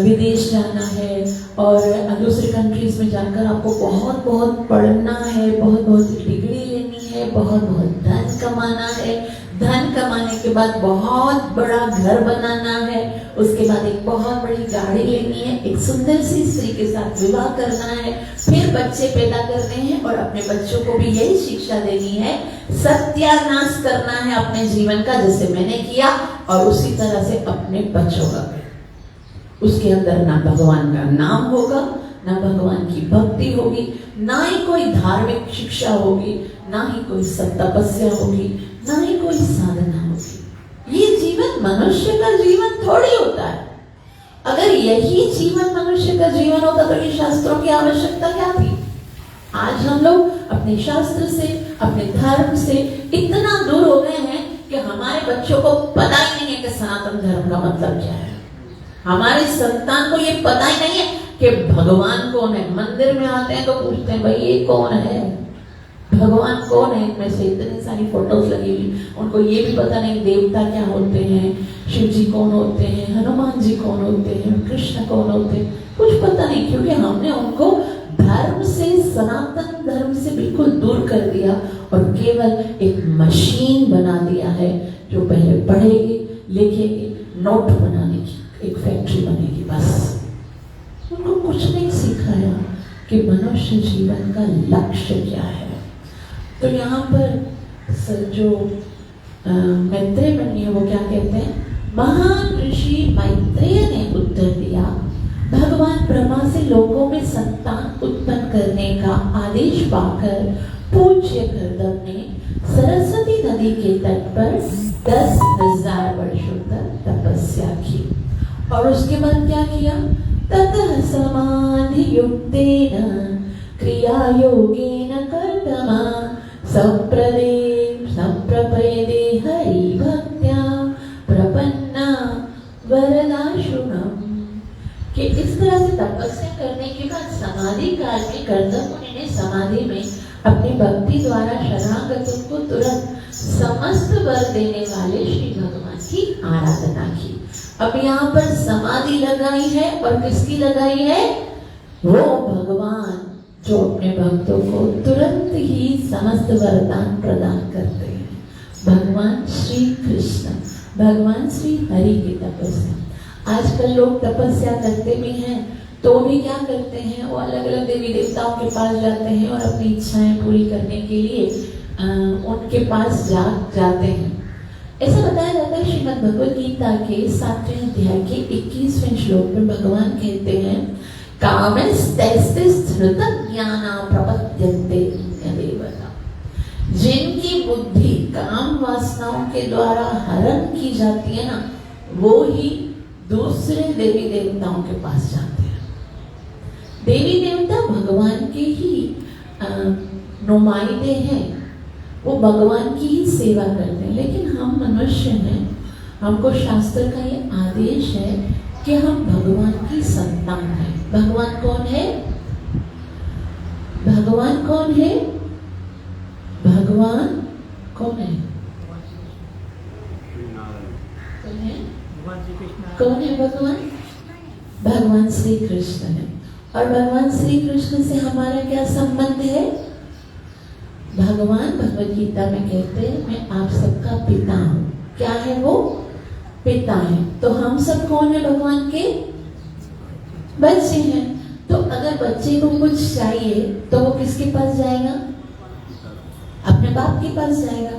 विदेश जाना है और दूसरी कंट्रीज में जाकर आपको बहुत बहुत पढ़ना है, बहुत बहुत डिग्री लेनी है, बहुत बहुत धन कमाना है, धन कमाने के बाद बहुत बड़ा घर बनाना है, उसके बाद एक बहुत बड़ी गाड़ी लेनी है, एक सुंदर सी स्त्री के साथ विवाह करना है, फिर बच्चे पैदा करने हैं और अपने बच्चों को भी यही शिक्षा देनी है, सत्यानाश करना है अपने जीवन का जैसे मैंने किया, और उसी तरह से अपने बच्चों का। उसके अंदर ना भगवान का नाम होगा, ना भगवान की भक्ति होगी, ना ही कोई धार्मिक शिक्षा होगी, ना ही कोई तपस्या होगी, ना ही कोई साधना होगी। ये जीवन मनुष्य का जीवन थोड़ी होता है। अगर यही जीवन मनुष्य का जीवन होता तो ये शास्त्रों की आवश्यकता क्या थी? आज हम लोग अपने शास्त्र से, अपने धर्म से इतना दूर हो गए हैं कि हमारे बच्चों को पता ही नहीं है कि सनातन धर्म का मतलब क्या है। हमारे संतान को ये पता ही नहीं है कि भगवान कौन है। मंदिर में आते हैं तो पूछते हैं भाई ये कौन है, भगवान कौन है? इनमें से इतनी सारी फोटोज लगी हुई, उनको ये भी पता नहीं देवता क्या होते हैं, शिव जी कौन होते हैं, हनुमान जी कौन होते हैं, कृष्ण कौन होते हैं, कुछ पता नहीं, क्योंकि हमने उनको धर्म से, सनातन धर्म से बिल्कुल दूर कर दिया और केवल एक मशीन बना दिया है जो पहले पढ़ेगी, लिखेगी, नोट बनाने की एक फैक्ट्री बनेगी, बस। उनको कुछ नहीं सिखाया कि मनुष्य जीवन का लक्ष्य क्या है। तो यहाँ पर जो मैत्रेय मुनि है वो क्या कहते हैं, महान ऋषि मैत्रेय ने उत्तर दिया, भगवान ब्रह्मा से लोगों में संतान उत्पन्न करने का आदेश पाकर पूज्य गर्दभ ने सरस्वती नदी के तट पर 10,000 वर्षों तक तपस्या की। और उसके बाद क्या किया, ततः समाधि युक्तेन क्रिया योगेन कर्दमा संप्रपदे हरि भक्त्या प्रपन्ना वरदाशुनम। कि इस तरह से तपस्या करने के बाद समाधि काल में गर्दभ मुनि ने समाधि में अपनी भक्ति द्वारा शरणागतों को तुरंत समस्त वर देने वाले श्री भगवान की आराधना की। अब यहाँ पर समाधि लगाई है और किसकी लगाई है, वो भगवान जो अपने भक्तों को तुरंत ही समस्त वरदान प्रदान करते हैं, भगवान श्री कृष्ण, भगवान श्री हरि की तपस्या। आजकल लोग तपस्या करते भी हैं तो भी क्या करते हैं, वो अलग अलग देवी देवताओं के पास जाते हैं और अपनी इच्छाएं पूरी करने के लिए उनके पास जाते हैं। ऐसा बताया जाता है श्रीमद् भगवद गीता के 7वें अध्याय के 21वें श्लोक में भगवान कहते हैं, कामस्तैस्तिस्धृतज्ञाना प्रपद्यन्ते देवता। जिनकी बुद्धि काम वासनाओं के द्वारा हरण की जाती है ना, वो ही दूसरे देवी देवताओं के पास जाते हैं। देवी देवता भगवान के ही नुमाइंदे हैं, वो भगवान की ही सेवा करते हैं। लेकिन हम मनुष्य हैं, हमको शास्त्र का ये आदेश है कि हम भगवान की संतान हैं। भगवान कौन है, भगवान कौन है, भगवान कौन है, कौन है भगवान, भगवान श्री कृष्ण है। और भगवान श्री कृष्ण से हमारा क्या संबंध है, भगवान भगवद गीता में कहते हैं, मैं आप सबका पिता हूँ। क्या है वो, पिता है। तो हम सब कौन है, भगवान के बच्चे हैं। तो अगर बच्चे को कुछ चाहिए तो वो किसके पास जाएगा, अपने बाप के पास जाएगा।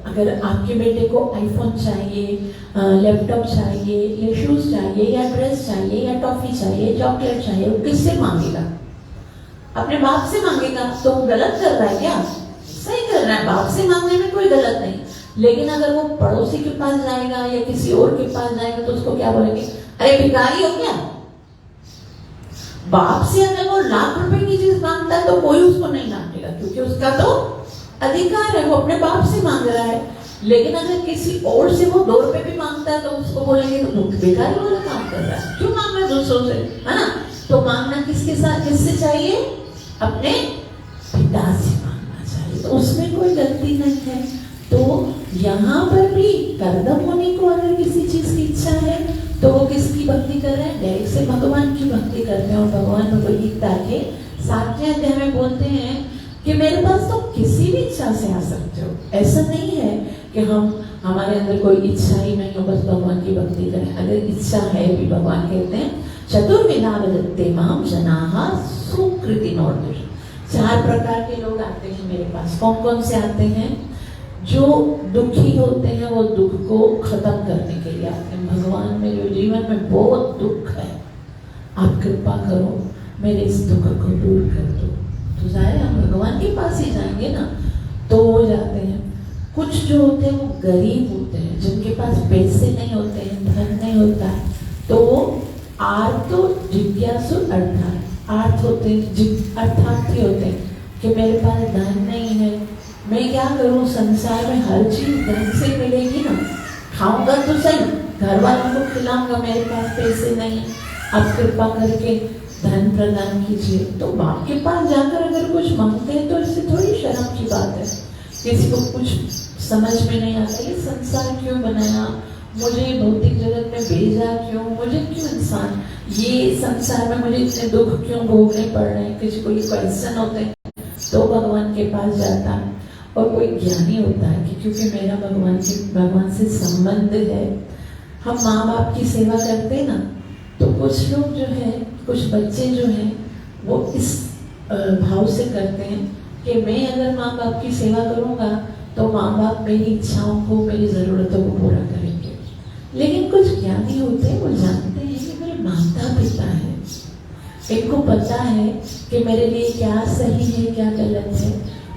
अगर आपके बेटे को आईफोन चाहिए, लैपटॉप चाहिए, या शूज चाहिए, या ड्रेस चाहिए, या टॉफी चाहिए, चॉकलेट चाहिए, वो किससे मांगेगा, अपने बाप से मांगेगा। तो वो गलत कर रहा है क्या, सही कर रहा है, बाप से मांगने में कोई गलत नहीं। लेकिन अगर वो पड़ोसी के पास जाएगा या किसी और के पास जाएगा तो उसको क्या बोलेंगे, अरे भिखारी हो क्या। बाप से अगर वो लाख रुपए की चीज मांगता है तो कोई उसको नहीं डांटेगा, क्योंकि उसका तो अधिकार है, वो अपने बाप से मांग रहा है। लेकिन अगर किसी और से वो 2 रुपए भी मांगता है तो उसको बोलेंगे तो भिखारी वाला काम कर रहा है, क्यों मांग रहा है दूसरों से, है ना। तो मांगना किसके साथ, किससे चाहिए, अपने पिता से मांगना चाहिए। तो उसमें कोई गलती नहीं है। तो यहाँ पर भी गर्दभ मुनि को अगर किसी चीज की इच्छा है तो वो किसकी भक्ति कर रहे हैं, डायरेक्ट से भगवान की भक्ति करते हैं। और भगवान भगवद गीता के 7वें अध्याय में बोलते हैं कि मेरे पास तो किसी भी इच्छा से आ सकते हो। ऐसा नहीं है कि हमारे अंदर कोई इच्छा ही नहीं हो, बस भगवान की भक्ति करें। अगर इच्छा है भी, भगवान कहते हैं चतुर्विधा वदन्ते माम जनाः सुकृतिनोर्दुष। 4 प्रकार के लोग आते हैं मेरे पास। कौन कौन से आते हैं, जो दुखी होते हैं, वो दुख को खत्म करने के लिए आते हैं। भगवान मेरे जीवन में बहुत दुख है, आप कृपा करो मेरे इस दुख को दूर कर दो। तो जाए हम भगवान के पास ही जाएंगे ना, तो वो जाते हैं। कुछ जो होते हैं वो गरीब होते हैं, जिनके पास पैसे नहीं होते हैं, धन नहीं होता है, तो वो आर्तो जिज्ञासु अर्थ होते हैं, अर्थार्थी होते हैं कि मेरे पास धन नहीं है, मैं क्या करूं, संसार में हर चीज धन से मिलेगी ना, खाऊंगा तो सही, घर वालों को खिलाऊंगा, मेरे पास पैसे नहीं, आप कृपा करके धन प्रदान कीजिए। तो बाप के पास जाकर अगर कुछ मांगते हैं तो इससे थोड़ी शर्म की बात है। किसी को कुछ समझ में नहीं आता, ये संसार क्यों बनाया, मुझे भौतिक जगत में भेजा क्यों, मुझे क्यों इंसान, ये संसार में मुझे इतने दुख क्यों भोगने पड़ रहे हैं। किसी को ये क्वेश्चन होते हैं तो भगवान के पास जाता है। और कोई ज्ञानी होता है कि क्योंकि मेरा भगवान से संबंध है। हम माँ बाप की सेवा करते हैं ना, तो कुछ लोग जो है, कुछ बच्चे जो हैं, वो इस भाव से करते हैं कि मैं अगर माँ बाप की सेवा करूँगा माँ बाप मेरी इच्छाओं को, मेरी ज़रूरतों को पूरा करेंगे। लेकिन कुछ ज्ञानी होते हैं, वो जानते हैं कि मेरे माता पिता हैं, इनको पता है कि मेरे लिए क्या सही है क्या गलत है,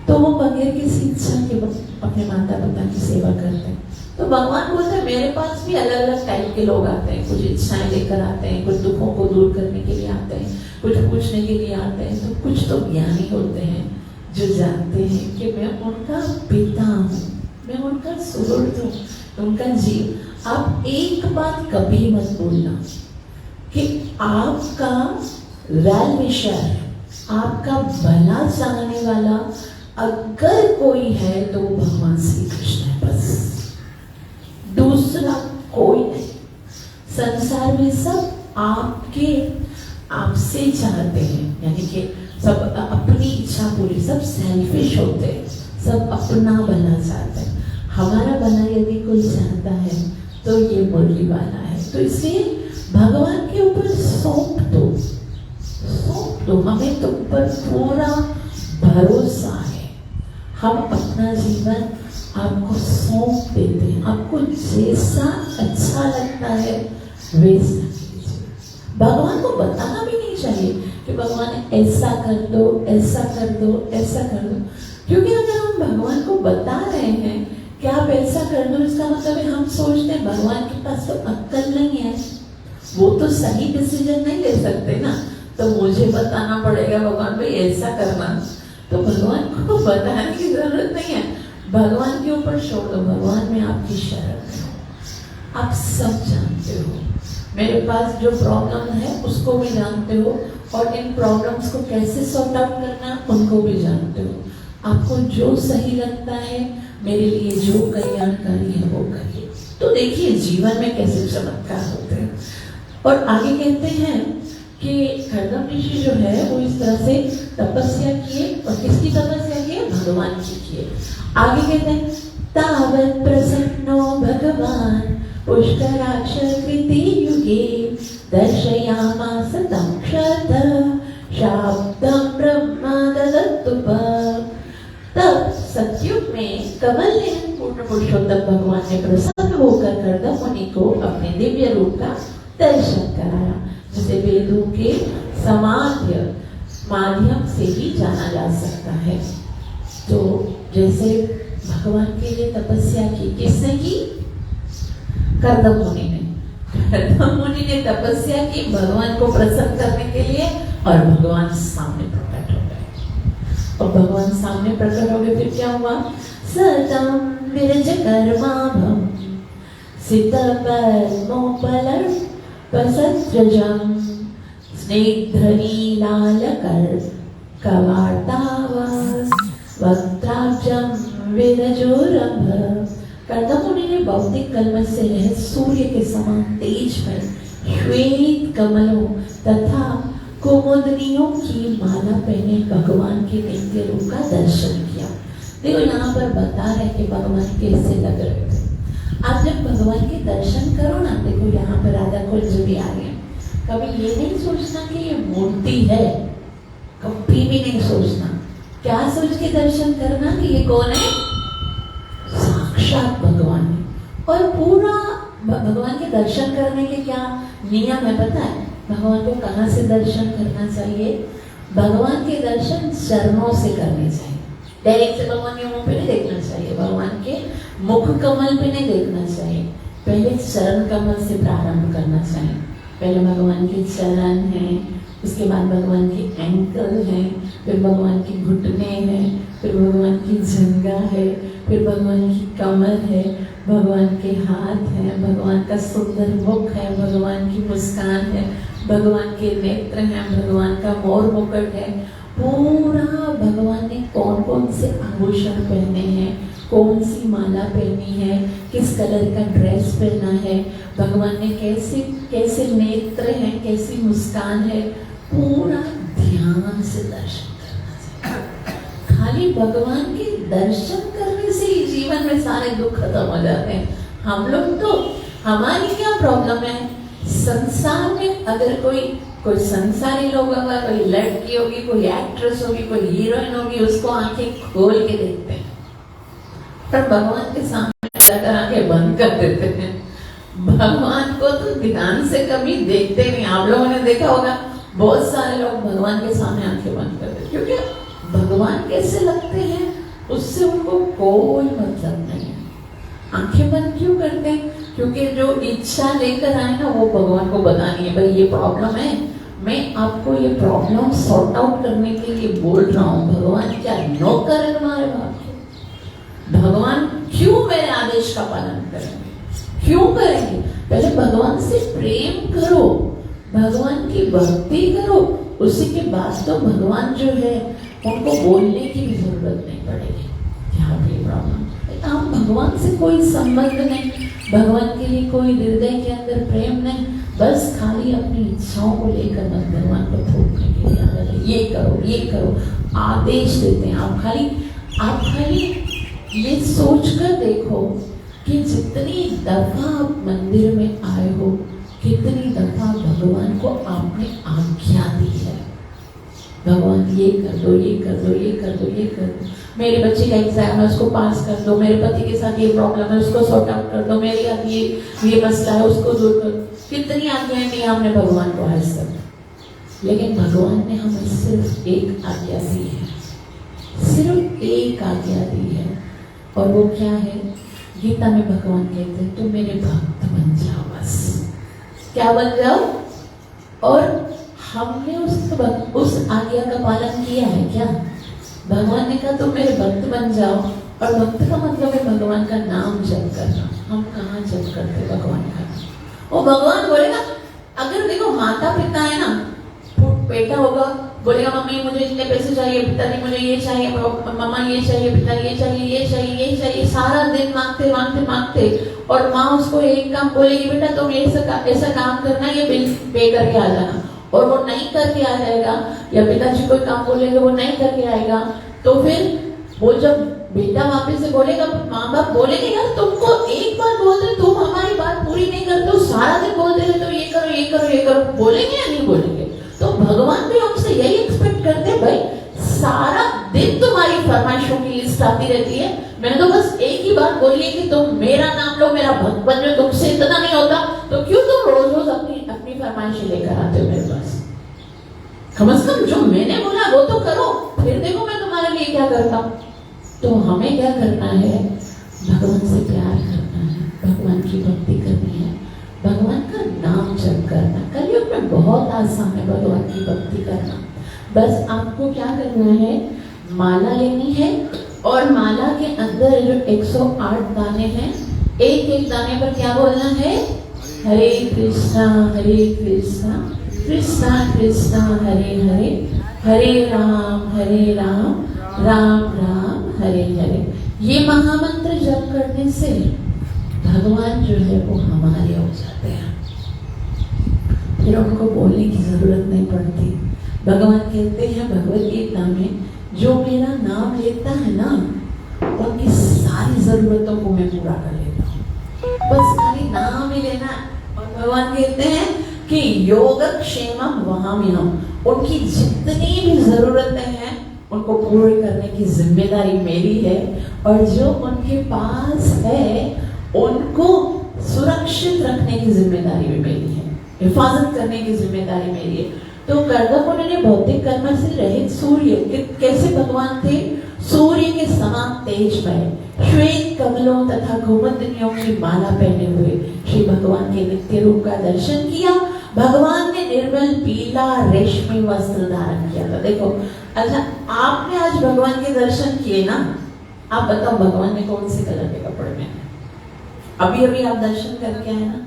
तो वो बगैर किसी इच्छा के अपने माता पिता की सेवा करते हैं। तो भगवान बोलते हैं मेरे पास भी अलग अलग टाइप के लोग आते हैं, कुछ इच्छाएं लेकर आते हैं, कुछ दुखों को दूर करने के लिए आते हैं, कुछ पूछने के लिए आते हैं। तो कुछ तो ज्ञानी होते हैं जो जानते हैं कि मैं उनका पिता हूँ, मैं उनका सुहृद हूँ, उनका जीव। आप एक बात कभी मत बोलना कि आपका वेल विशर, आपका भला चाहने वाला अगर कोई है तो वो भगवान श्री कृष्ण है, बस, दूसरा कोई नहीं। संसार में सब आपसे चाहते हैं, यानी कि सब अपनी इच्छा पूरी, सब सेल्फिश होते हैं, सब अपना भला चाहते हैं। हमारा भला यदि कोई चाहता है तो ये मुरली वाला है। तो इसलिए भगवान के ऊपर सौंप दो, हमें तुम पर पूरा भरोसा है। हम अपना जीवन आपको सौंप देते हैं, आपको जैसा अच्छा लगता है वैसा कीजिए। भगवान को बताना भी नहीं चाहिए कि भगवान ऐसा कर दो, ऐसा कर दो, ऐसा कर दो, क्योंकि अगर हम भगवान को बता रहे हैं कि आप ऐसा कर दो, इसका मतलब है हम सोचते हैं भगवान के पास तो अक्ल नहीं है, वो तो सही डिसीजन नहीं ले सकते ना, तो मुझे बताना पड़ेगा भगवान भाई ऐसा करना। तो भगवान को बताने की जरूरत नहीं है, भगवान के ऊपर छोड़ दो, भगवान में आपकी शरण है, आप सब जानते हो। मेरे पास जो प्रॉब्लम है उसको भी जानते हो, और इन प्रॉब्लम्स को कैसे सॉर्ट आउट करना उनको भी जानते हो। आपको जो सही लगता है, मेरे लिए जो कल्याणकारी है वो करिए। तो देखिए जीवन में कैसे चमत्कार होते हैं। और आगे कहते हैं कि खरदम ऋषि जो है वो इस तरह से तपस्या किए, और किसकी तपस्या किए? भगवान की किए। आगे कहते हैं तावत् प्रसन्नो भगवान पुष्कराक्ष कृति युगे दर्शयामास तं क्षरः शाब्दं ब्रह्म ददत्तुपा। तब सतयुग में कमल नयन पूर्ण पुरुषोत्तम भगवान ने प्रसन्न होकर कर्दम मुनि को अपने दिव्य रूप का दर्शन कराया, जिसे वेदों के समाध्य माध्यम से ही जाना जा सकता है। तो जैसे भगवान के लिए तपस्या की, किसने की? कर्दम मुनि ने। कर्दम मुनि ने तपस्या की भगवान को प्रसन्न करने के लिए, और भगवान सामने प्रकट हो गए। और भगवान सामने प्रकट हो गए, फिर क्या हुआ? सतम विरज कर्माभम सित पद्मोपलर पसत्रजम स्निग्धनीलालकर कवार्तावस वक्त्राब्जम विरजोरभ। कर्दम मुनि ने भौतिक कल्मश से रहित सूर्य के समान तेज में श्वेत कमलों तथा कुमुदनियों की माला पहने भगवान के दिव्य रूप का दर्शन किया। देखो यहाँ पर बता रहे कि भगवान कैसे लग रहे थे। आप जब भगवान के दर्शन करो ना, देखो यहाँ पर राधा कुंज भी आ गए, कभी ये नहीं सोचना कि ये मूर्ति है, कभी भी नहीं सोचना। क्या सोच के दर्शन करना कि ये कौन है? साक्षात भगवान है। और पूरा भगवान के दर्शन करने के क्या नियम है पता है? भगवान को कहाँ से दर्शन करना चाहिए? भगवान के दर्शन चरणों से करने चाहिए। डायरेक्ट से भगवान के मुंह पे नहीं देखना चाहिए, भगवान के मुख कमल पे नहीं देखना चाहिए, पहले चरण कमल से प्रारंभ करना चाहिए। पहले भगवान के चरण हैं, उसके बाद भगवान की एंकल है, फिर भगवान के घुटने हैं, फिर भगवान की जंघा है, फिर भगवान की कमर है, भगवान के हाथ हैं, भगवान का सुंदर मुख है, भगवान की मुस्कान है, भगवान के नेत्र हैं, भगवान का मोर मुकुट है। पूरा भगवान ने कौन कौन से आभूषण पहने हैं, कौन सी माला पहनी है, किस कलर का ड्रेस पहना है, भगवान ने कैसे कैसे नेत्र हैं, कैसी मुस्कान है, पूरा ध्यान से दर्शन करना चाहिए। खाली भगवान के दर्शन करने से ही जीवन में सारे दुख खत्म हो जाते हैं। हम लोग तो, हमारी क्या प्रॉब्लम है? संसार में अगर कोई संसारी लोग होगा, कोई लड़की होगी, कोई एक्ट्रेस होगी, कोई हीरोइन होगी, उसको आंखें खोल के देखते हैं, पर भगवान के सामने जाकर आंखें बंद कर देते हैं। भगवान को तो ध्यान से कभी देखते नहीं। आप लोगों ने देखा होगा बहुत सारे लोग भगवान के सामने आंखें बंद कर देते, क्योंकि भगवान कैसे लगते हैं उससे उनको कोई मतलब नहीं है। आंखें बंद क्यों करते हैं? क्योंकि जो इच्छा लेकर आए ना वो भगवान को बतानी है, भाई ये प्रॉब्लम है, मैं आपको ये प्रॉब्लम सॉर्ट आउट करने के लिए बोल रहा हूँ। भगवान क्या नौकर है तुम्हारे बाप के? भगवान क्यों मेरे आदेश का पालन करेंगे? क्यों करेंगे? पहले भगवान से प्रेम करो, भगवान की भक्ति करो, उसी के बाद तो भगवान जो है उनको बोलने की भी जरूरत नहीं पड़ेगी। क्या भी प्रॉब्लम? आप भगवान से कोई संबंध नहीं, भगवान के लिए कोई हृदय के अंदर प्रेम नहीं, बस खाली अपनी इच्छाओं को लेकर बस भगवान को थोपने के लिए आ रहे, ये करो ये करो, आदेश देते हैं। आप खाली ये सोचकर देखो कि जितनी दफा आप मंदिर में आए हो, कितनी दफा भगवान को आपने आज्ञा दी है, भगवान ये कर दो ये कर दो ये कर दो ये कर दो, मेरे बच्चे का एग्जाम है उसको पास कर दो, मेरे पति के साथ ये प्रॉब्लम है उसको सॉर्ट आउट कर दो, मेरे साथ ये मसला है उसको दूर कर दो। कितनी आज्ञाएं दी हमने भगवान को आज तक, लेकिन भगवान ने हमें सिर्फ एक आज्ञा दी है, सिर्फ एक आज्ञा दी है। और वो क्या है? गीता में भगवान कहते हैं तुम मेरे भक्त बन जाओ, बस क्या बन जाओ। और हमने उस आज्ञा का पालन किया है क्या? भगवान ने कहा तुम मेरे भक्त बन जाओ, और भक्त का मतलब है भगवान का नाम जप करना। हम कहाँ जप करते भगवान का? वो भगवान बोलेगा, अगर देखो माता पिता है ना, बेटा होगा बोलेगा मम्मी मुझे इतने पैसे चाहिए, पिता जी मुझे ये चाहिए, मम्मा ये चाहिए, पिता ये चाहिए ये चाहिए ये चाहिए, सारा दिन मांगते मांगते मांगते, और माँ उसको एक काम बोलेगी बेटा तुम ऐसा काम करना, ये बिल पे करके आ जाना, और वो नहीं करके आ जाएगा, या पिताजी कोई काम बोलेंगे वो नहीं करके आएगा, तो फिर वो जब बेटा वापस से बोलेगा, माँ बाप बोलेंगे यार तुमको एक बार बोलते तुम हमारी बात पूरी नहीं करते हो, सारा दिन बोलते रहते हो ये करो ये करो ये करो, बोलेंगे या नहीं बोलेंगे? तो भगवान भी हमसे यही एक्सपेक्ट करते हैं, भाई सारा दिन तुम्हारी फरमाइशों की लिस्ट आती रहती है, मैंने तो बस एक ही बात बोली है कि तुम मेरा नाम लो, मेरा भक्त बन जाओ, तुमसे इतना नहीं होता, तो क्यों तुम रोज रोज अपनी फरमाइशें लेकर आते हो मेरे पास? कम से कम जो मैंने बोला वो तो करो, फिर देखो मैं तुम्हारे लिए क्या करता हूँ। तो हमें क्या करना है? भगवान से प्यार करना है, भगवान की भक्ति करनी है, भगवान का नाम जप करना। कलयुग में बहुत आसान है भगवान की भक्ति करना। बस आपको क्या करना है? माला लेनी है, और माला के अंदर जो 108 दाने हैं, एक एक दाने पर क्या बोलना है? हरे कृष्णा कृष्णा कृष्णा हरे हरे, हरे राम राम राम हरे हरे। ये महामंत्र जप करने से भगवान जो है वो हमारे हो जाते हैं, फिर उनको बोलने की जरूरत नहीं पड़ती। भगवान कहते हैं भगवत गीता में, जो मेरा नाम लेता है ना उनकी सारी जरूरतों को मैं पूरा कर लेता हूँ, बस खाली नाम ही लेना। और भगवान कहते हैं कि योगक्षेमम वहाम्यहम्, उनकी जितनी भी जरूरतें हैं उनको पूरी करने की जिम्मेदारी मेरी है, और जो उनके पास है उनको सुरक्षित रखने की जिम्मेदारी भी मेरी है, हिफाजत करने की जिम्मेदारी मेरी है। तो कर्दमुनि ने भौतिक कर्म से रहित सूर्य कैसे भगवान थे? सूर्य के समान तेजमय, श्वेत कमलों तथा गोमंतनियों की माला पहने हुए श्री भगवान के नित्य रूप का दर्शन किया। भगवान ने निर्मल पीला रेशमी वस्त्र धारण किया था। देखो, अच्छा आपने आज भगवान के दर्शन किए ना, आप बताओ भगवान ने कौन से कलर के कपड़े में? अभी अभी आप दर्शन करके आए ना,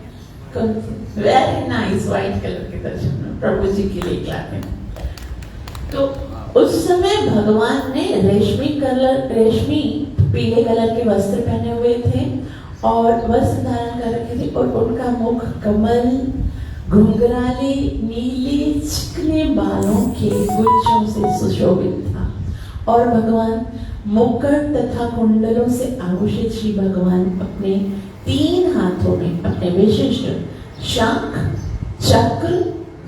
वेरी नाइस व्हाइट कलर के दर्शन प्रभु जी के लिए क्या है। तो उस समय भगवान ने रेशमी पीले कलर के वस्त्र पहने हुए थे और वस्त्र धारण कर रखे थे, और उनका मुख कमल, घुंघराले नीले चिकने बालों के गुच्छों से सुशोभित था, और भगवान मुकुट तथा कुंडलों से आभूषित श्री भगवान अपने 3 हाथों में अपने विशिष्ट शंख, चक्र,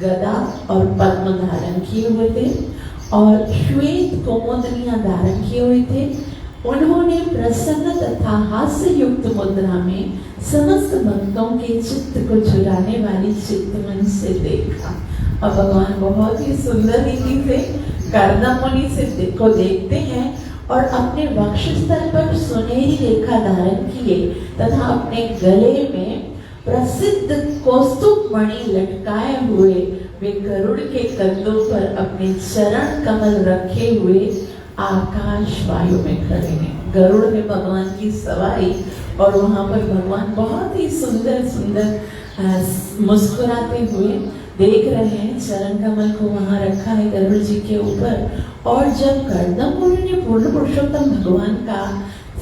गदा और पद्म धारण किए हुए थे, और श्वेत कोमोदनियां धारण किए हुए थे, उन्होंने प्रसन्न तथा हास्य युक्त मुद्रा में समस्त भक्तों के चित्त को चुराने वाली चित्तमन से देखा। और भगवान बहुत ही सुंदर रीति से कर्दम मुनि से को देखते हैं और अपने वक्षस्थल पर सुनहरी रेखा धारण किए तथा अपने गले में प्रसिद्ध कौस्तुभ मणि लटकाए हुए वे गरुड़ के कंधों पर अपने चरण कमल रखे हुए आकाश वायु में खड़े हैं। गरुड़ में भगवान की सवारी और वहां पर भगवान बहुत ही सुंदर सुंदर मुस्कुराते हुए देख रहे हैं। चरण कमल को वहां रखा है गरुड़ जी के ऊपर। और जब कर्दम मुनि ने पूर्ण पुरुषोत्तम भगवान का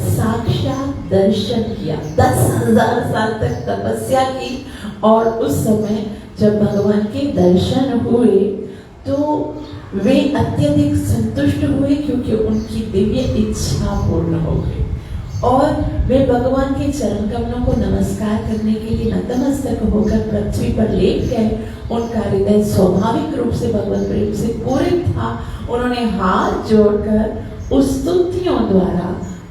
साक्षात दर्शन किया, 10,000 साल तक तपस्या की, और उस समय जब भगवान के दर्शन हुए तो वे अत्यधिक संतुष्ट हुए क्योंकि उनकी दिव्य इच्छा पूर्ण हो गई। और वे भगवान के चरण कमलों को नमस्कार करने के लिए नतमस्तक होकर पृथ्वी पर लेट गए। उनका हृदय स्वाभाविक रूप से भगवत प्रेम से पूरित था। उन्होंने हाथ जोड़कर उस स्तुतियों द्वारा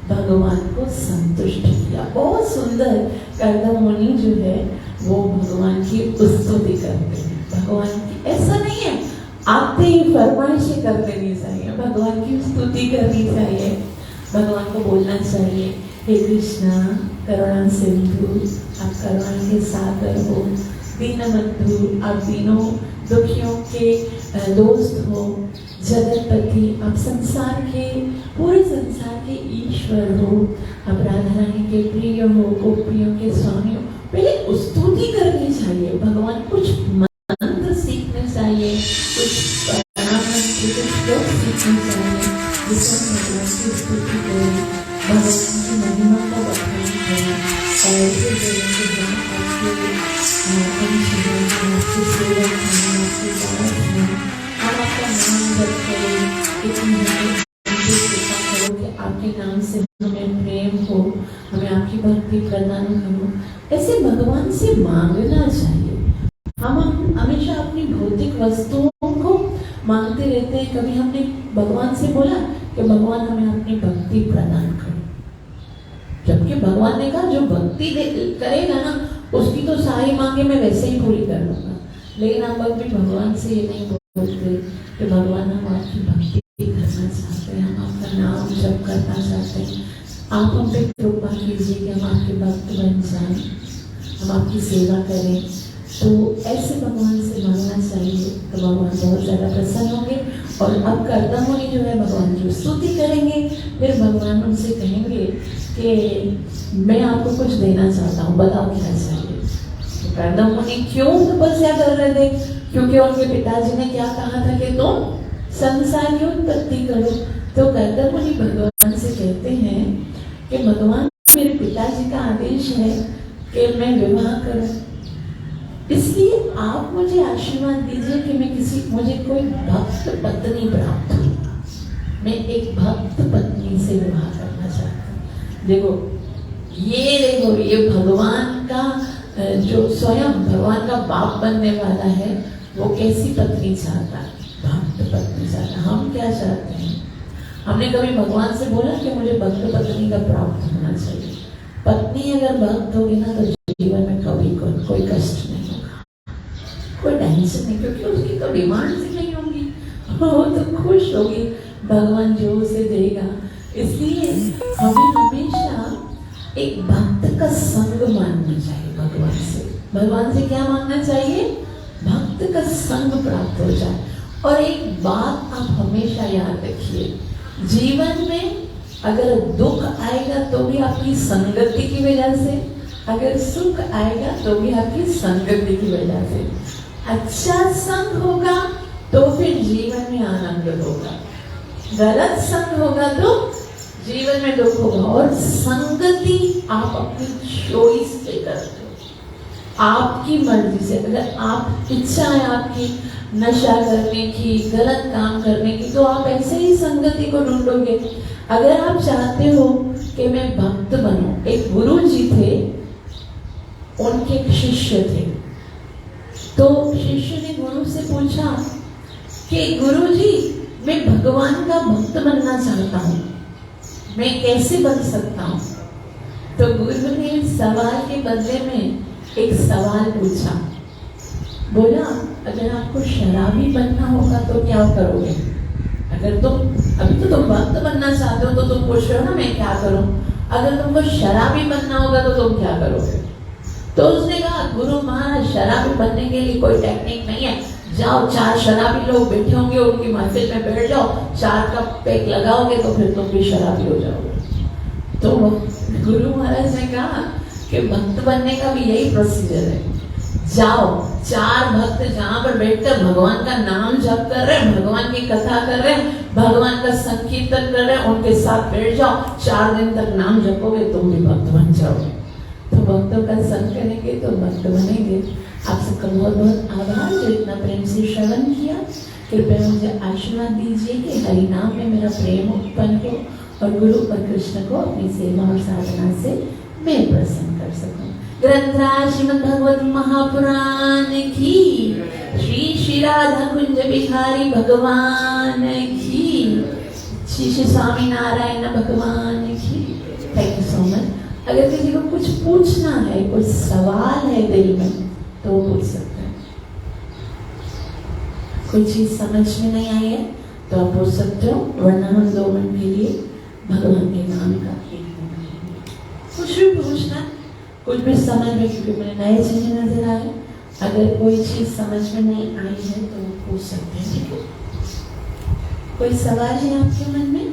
भगवान को संतुष्ट किया। बहुत सुंदर कर्दम मुनि जो है वो भगवान की स्तुति करते हैं। भगवान की ऐसा नहीं है आते ही फरमाइशें कर देनी चाहिए, भगवान की स्तुति करनी चाहिए। भगवान को बोलना चाहिए, हे कृष्णा करुणा सिंधु, आप करुणा के सागर हो, दीनबंधु, आप दीनों दुखियों के दोस्त हो, जगतपति, आप संसार के पूरे संसार के ईश्वर हो, आप राधा रानी के प्रिय हो, गोपियों के स्वामी हो। पहले स्तुति करनी चाहिए, भगवान कुछ मंत्र सीखने चाहिए, कुछ श्लोक सीखने चाहिए, जिससे भगवान की स्तुति करें, भगवान की महिमा को बताएं करें, और फिर बोलेंगे आपकी सेवा करें, आपकी दास हैं, हम आपका नाम जप करें, इतनी कृपा करो कि आपके नाम से हमें प्रेम हो, हमें आपकी भक्ति प्रदान करो। ऐसे भगवान से मांगना चाहिए। हम हमेशा अपनी भौतिक वस्तुओं को मांगते रहते हैं। कभी हमने भगवान से बोला कि भगवान हमें अपनी भक्ति प्रदान करो, जबकि भगवान ने कहा जो भक्ति करेगा ना उसकी तो सारी मांगे मैं वैसे ही पूरी कर लूंगा। लेकिन हम भी भगवान से ये नहीं बोलते कि भगवान हम आपकी भक्ति करना चाहते हैं, हम आपका नाम जप करना चाहते हैं, आप हम पे कृपा कीजिए कि हम आपके भक्त बन जाएं, हम आपकी सेवा करें। तो ऐसे भगवान से मांगना चाहिए तो भगवान बहुत ज़्यादा प्रसन्न होंगे। और अब कर्दम मुनि जो है भगवान की स्तुति करेंगे, फिर भगवान उनसे कहेंगे कि मैं आपको कुछ देना चाहता हूँ, बताओ क्या चाहिए। तो कर्दम मुनि क्यों तपस्या कर रहे थे? क्योंकि उनके पिताजी ने क्या कहा था कि तुम संसार की उत्पत्ति करो। तो कर्दम मुनि भगवान से कहते हैं कि भगवान मेरे पिताजी का आदेश है कि मैं विवाह करूं, इसलिए आप मुझे आशीर्वाद दीजिए कि मुझे कोई भक्त पत्नी प्राप्त हो। मैं एक भक्त पत्नी से विवाह करना चाहता हूँ। देखो ये भगवान का जो स्वयं भगवान का बाप बनने वाला है वो कैसी पत्नी चाहता है? भक्त पत्नी चाहता है। हम क्या चाहते हैं? हमने कभी भगवान से बोला कि मुझे भक्त पत्नी का प्राप्त होना चाहिए। पत्नी अगर भक्त होगी ना तो जीवन में कभी कोई कष्ट नहीं होगा, कोई टेंशन नहीं, क्योंकि उसकी तो डिमांड ही नहीं होगी, वो तो खुश होगी, भगवान जो उसे देगा। इसलिए हमें हमेशा एक भक्त का संग मानना चाहिए भगवान से। भगवान से क्या मांगना चाहिए? भक्त का संग प्राप्त हो जाए। और एक बात आप हमेशा याद रखिए, जीवन में अगर दुख आएगा तो भी आपकी संगति की वजह से, अगर सुख आएगा तो भी आपकी संगति की वजह से। अच्छा संग होगा तो फिर जीवन में आनंद होगा, गलत संग होगा तो जीवन में दुख होगा। और संगति आप अपनी चॉइस पे करते हो, आपकी मर्जी से। अगर आप इच्छा है आपकी नशा करने की, गलत काम करने की, तो आप ऐसे ही संगति को ढूंढोगे। अगर आप चाहते हो कि मैं भक्त बनूं, एक गुरु जी थे, उनके एक शिष्य थे, तो शिष्य ने गुरु से पूछा कि गुरु जी मैं भगवान का भक्त बनना चाहता हूँ, मैं कैसे बन सकता हूँ? तो गुरु ने सवाल के बदले में एक सवाल पूछा। बोला, अगर आपको शराबी बनना होगा तो क्या करोगे? अगर तुम अभी तो तुम भक्त बनना चाहते हो तो तुम पूछ रहे हो ना मैं क्या करूं। अगर तुमको शराबी बनना होगा तो तुम क्या करोगे? तो उसने कहा, गुरु महाराज शराबी बनने के लिए कोई टेक्निक नहीं है। जाओ, 4 शराबी लोग बैठे होंगे, उनकी महफिल में बैठ जाओ, 4 कप पैक लगाओगे तो फिर तुम भी शराबी हो जाओगे। तो गुरु महाराज ने कहा कि भक्त बनने का भी यही प्रोसीजर है। जाओ, 4 भक्त जहाँ पर बैठकर भगवान का नाम जप कर रहे हैं, भगवान की कथा कर रहे हैं, भगवान का संकीर्तन कर रहे हैं, उनके साथ बैठ जाओ, 4 दिन तक नाम जपोगे, तुम भी भक्त बन जाओगे। तो भक्तों का संग करेंगे तो भक्त बनेंगे। आप सबका बहुत बहुत आभार जो इतना प्रेम से श्रवण किया। कृपया मुझे आशीर्वाद दीजिए कि हरि नाम में मेरा प्रेम उत्पन्न हो और गुरु और कृष्ण को अपनी सेवा और साधना से मैं प्रसन्न कर सकूं। ग्रंथराज श्रीमद् भागवत महापुराण की, श्री श्री राधा कुंज बिहारी भगवान की, श्री श्री स्वामी नारायण भगवान की। Thank you so much. अगर किसी को कुछ पूछना है, कुछ सवाल है दिल में, तो वो पूछ सकते हैं। कोई चीज समझ में नहीं आई है तो आप पूछ सकते हो, वरना हम 2 मिनट के लिए भगवान के नाम का कुछ भी पूछना, कुछ भी समझ में, क्योंकि मुझे नए चीजें नजर आए। अगर कोई चीज समझ में नहीं आई है तो वो पूछ सकते हैं, ठीक है? कोई सवाल है आपके मन में?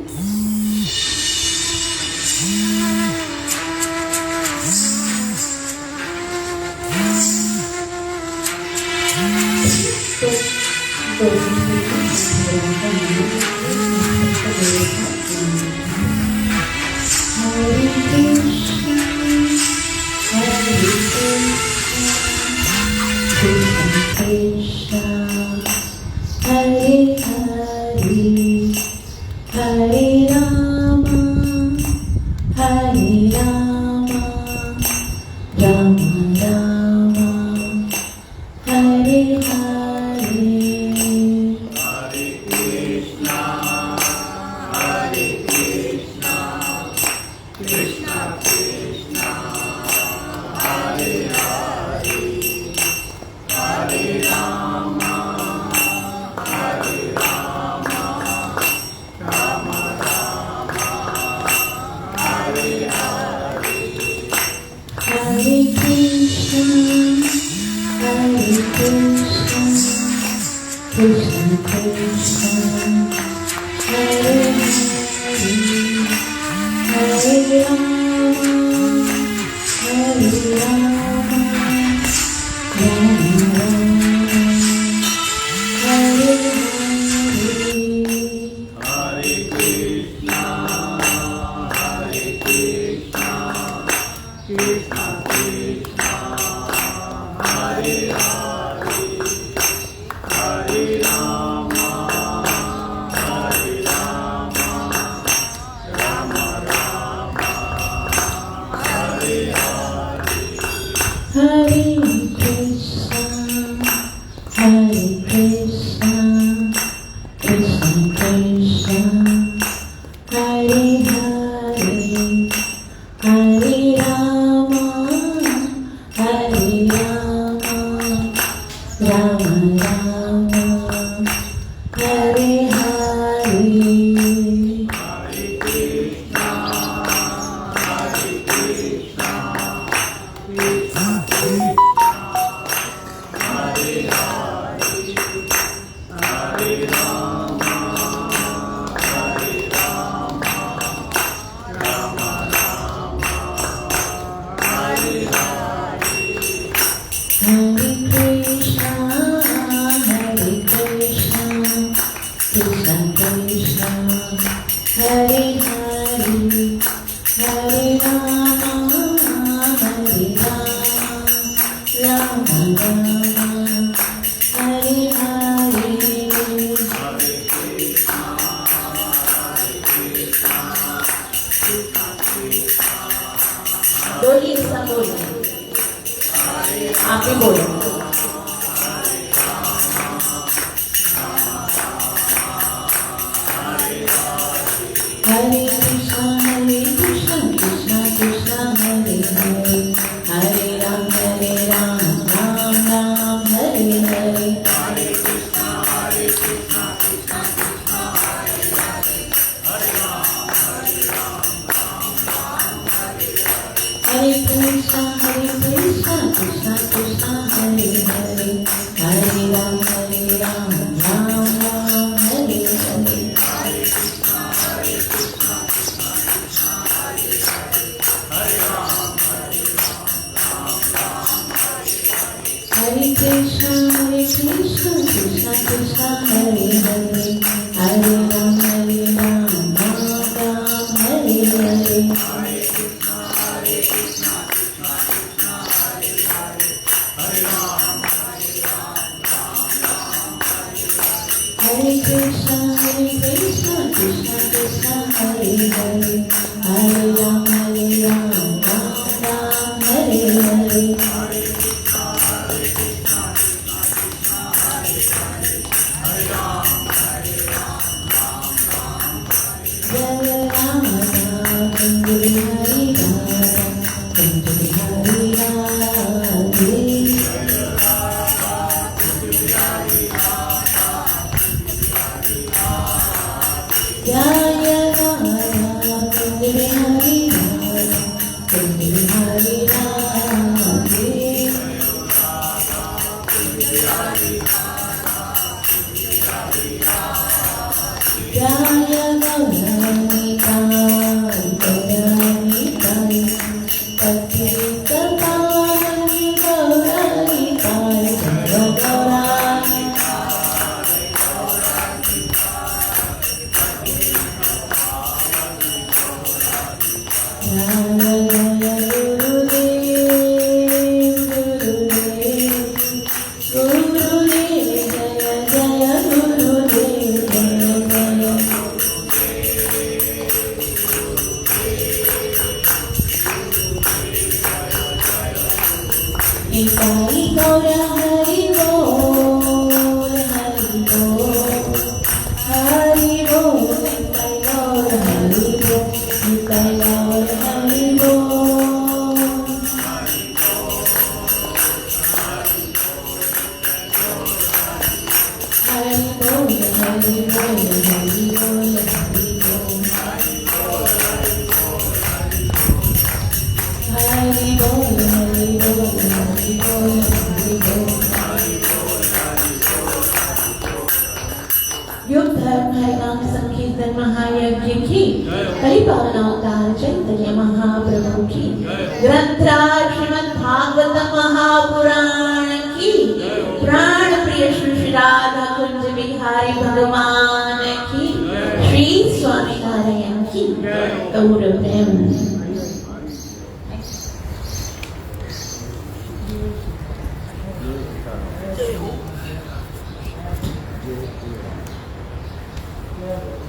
Hare Krishna हरे हरे राम राम राम हरे हरे हरे कृष्णा कृष्णा कृष्णा हरे हरे हरे राम राम राम हरे हरे हरे कृष्णा कृष्णा कृष्णा हरे हरे हरे राम राम हरे हरे हरे कृष्णा कृष्णा कृष्णा हरे हरे हरे राम राम हरे हरे जय राधा कुंज बिहारी राधा कुंज बिहारी राधे जय राधा कुंज बिहारी राधा कुंज बिहारी राधे जय गौरानी ताई पतित पावनी गौरानी ताई जय गौरानी निताई गौरा हरि बोल हरि बोल हरि बोल निताई गौर हरि बोल निताई गौर हरि बोल हरि बोल हरि बोल हरि बोल हरि बोल हरि बोल हरि बोल हरि बोल हरि बोल योग धर्म है नाम संकीर्तन महायज्ञ की परिपालन अवतार चैतन्य महाप्रभु की ग्रंथराज श्रीमद् भागवत महापुराण की प्राण प्रिय श्री राधा कुंज बिहारी भगवान की श्री स्वामी नारायण की गौर प्रेम Yeah.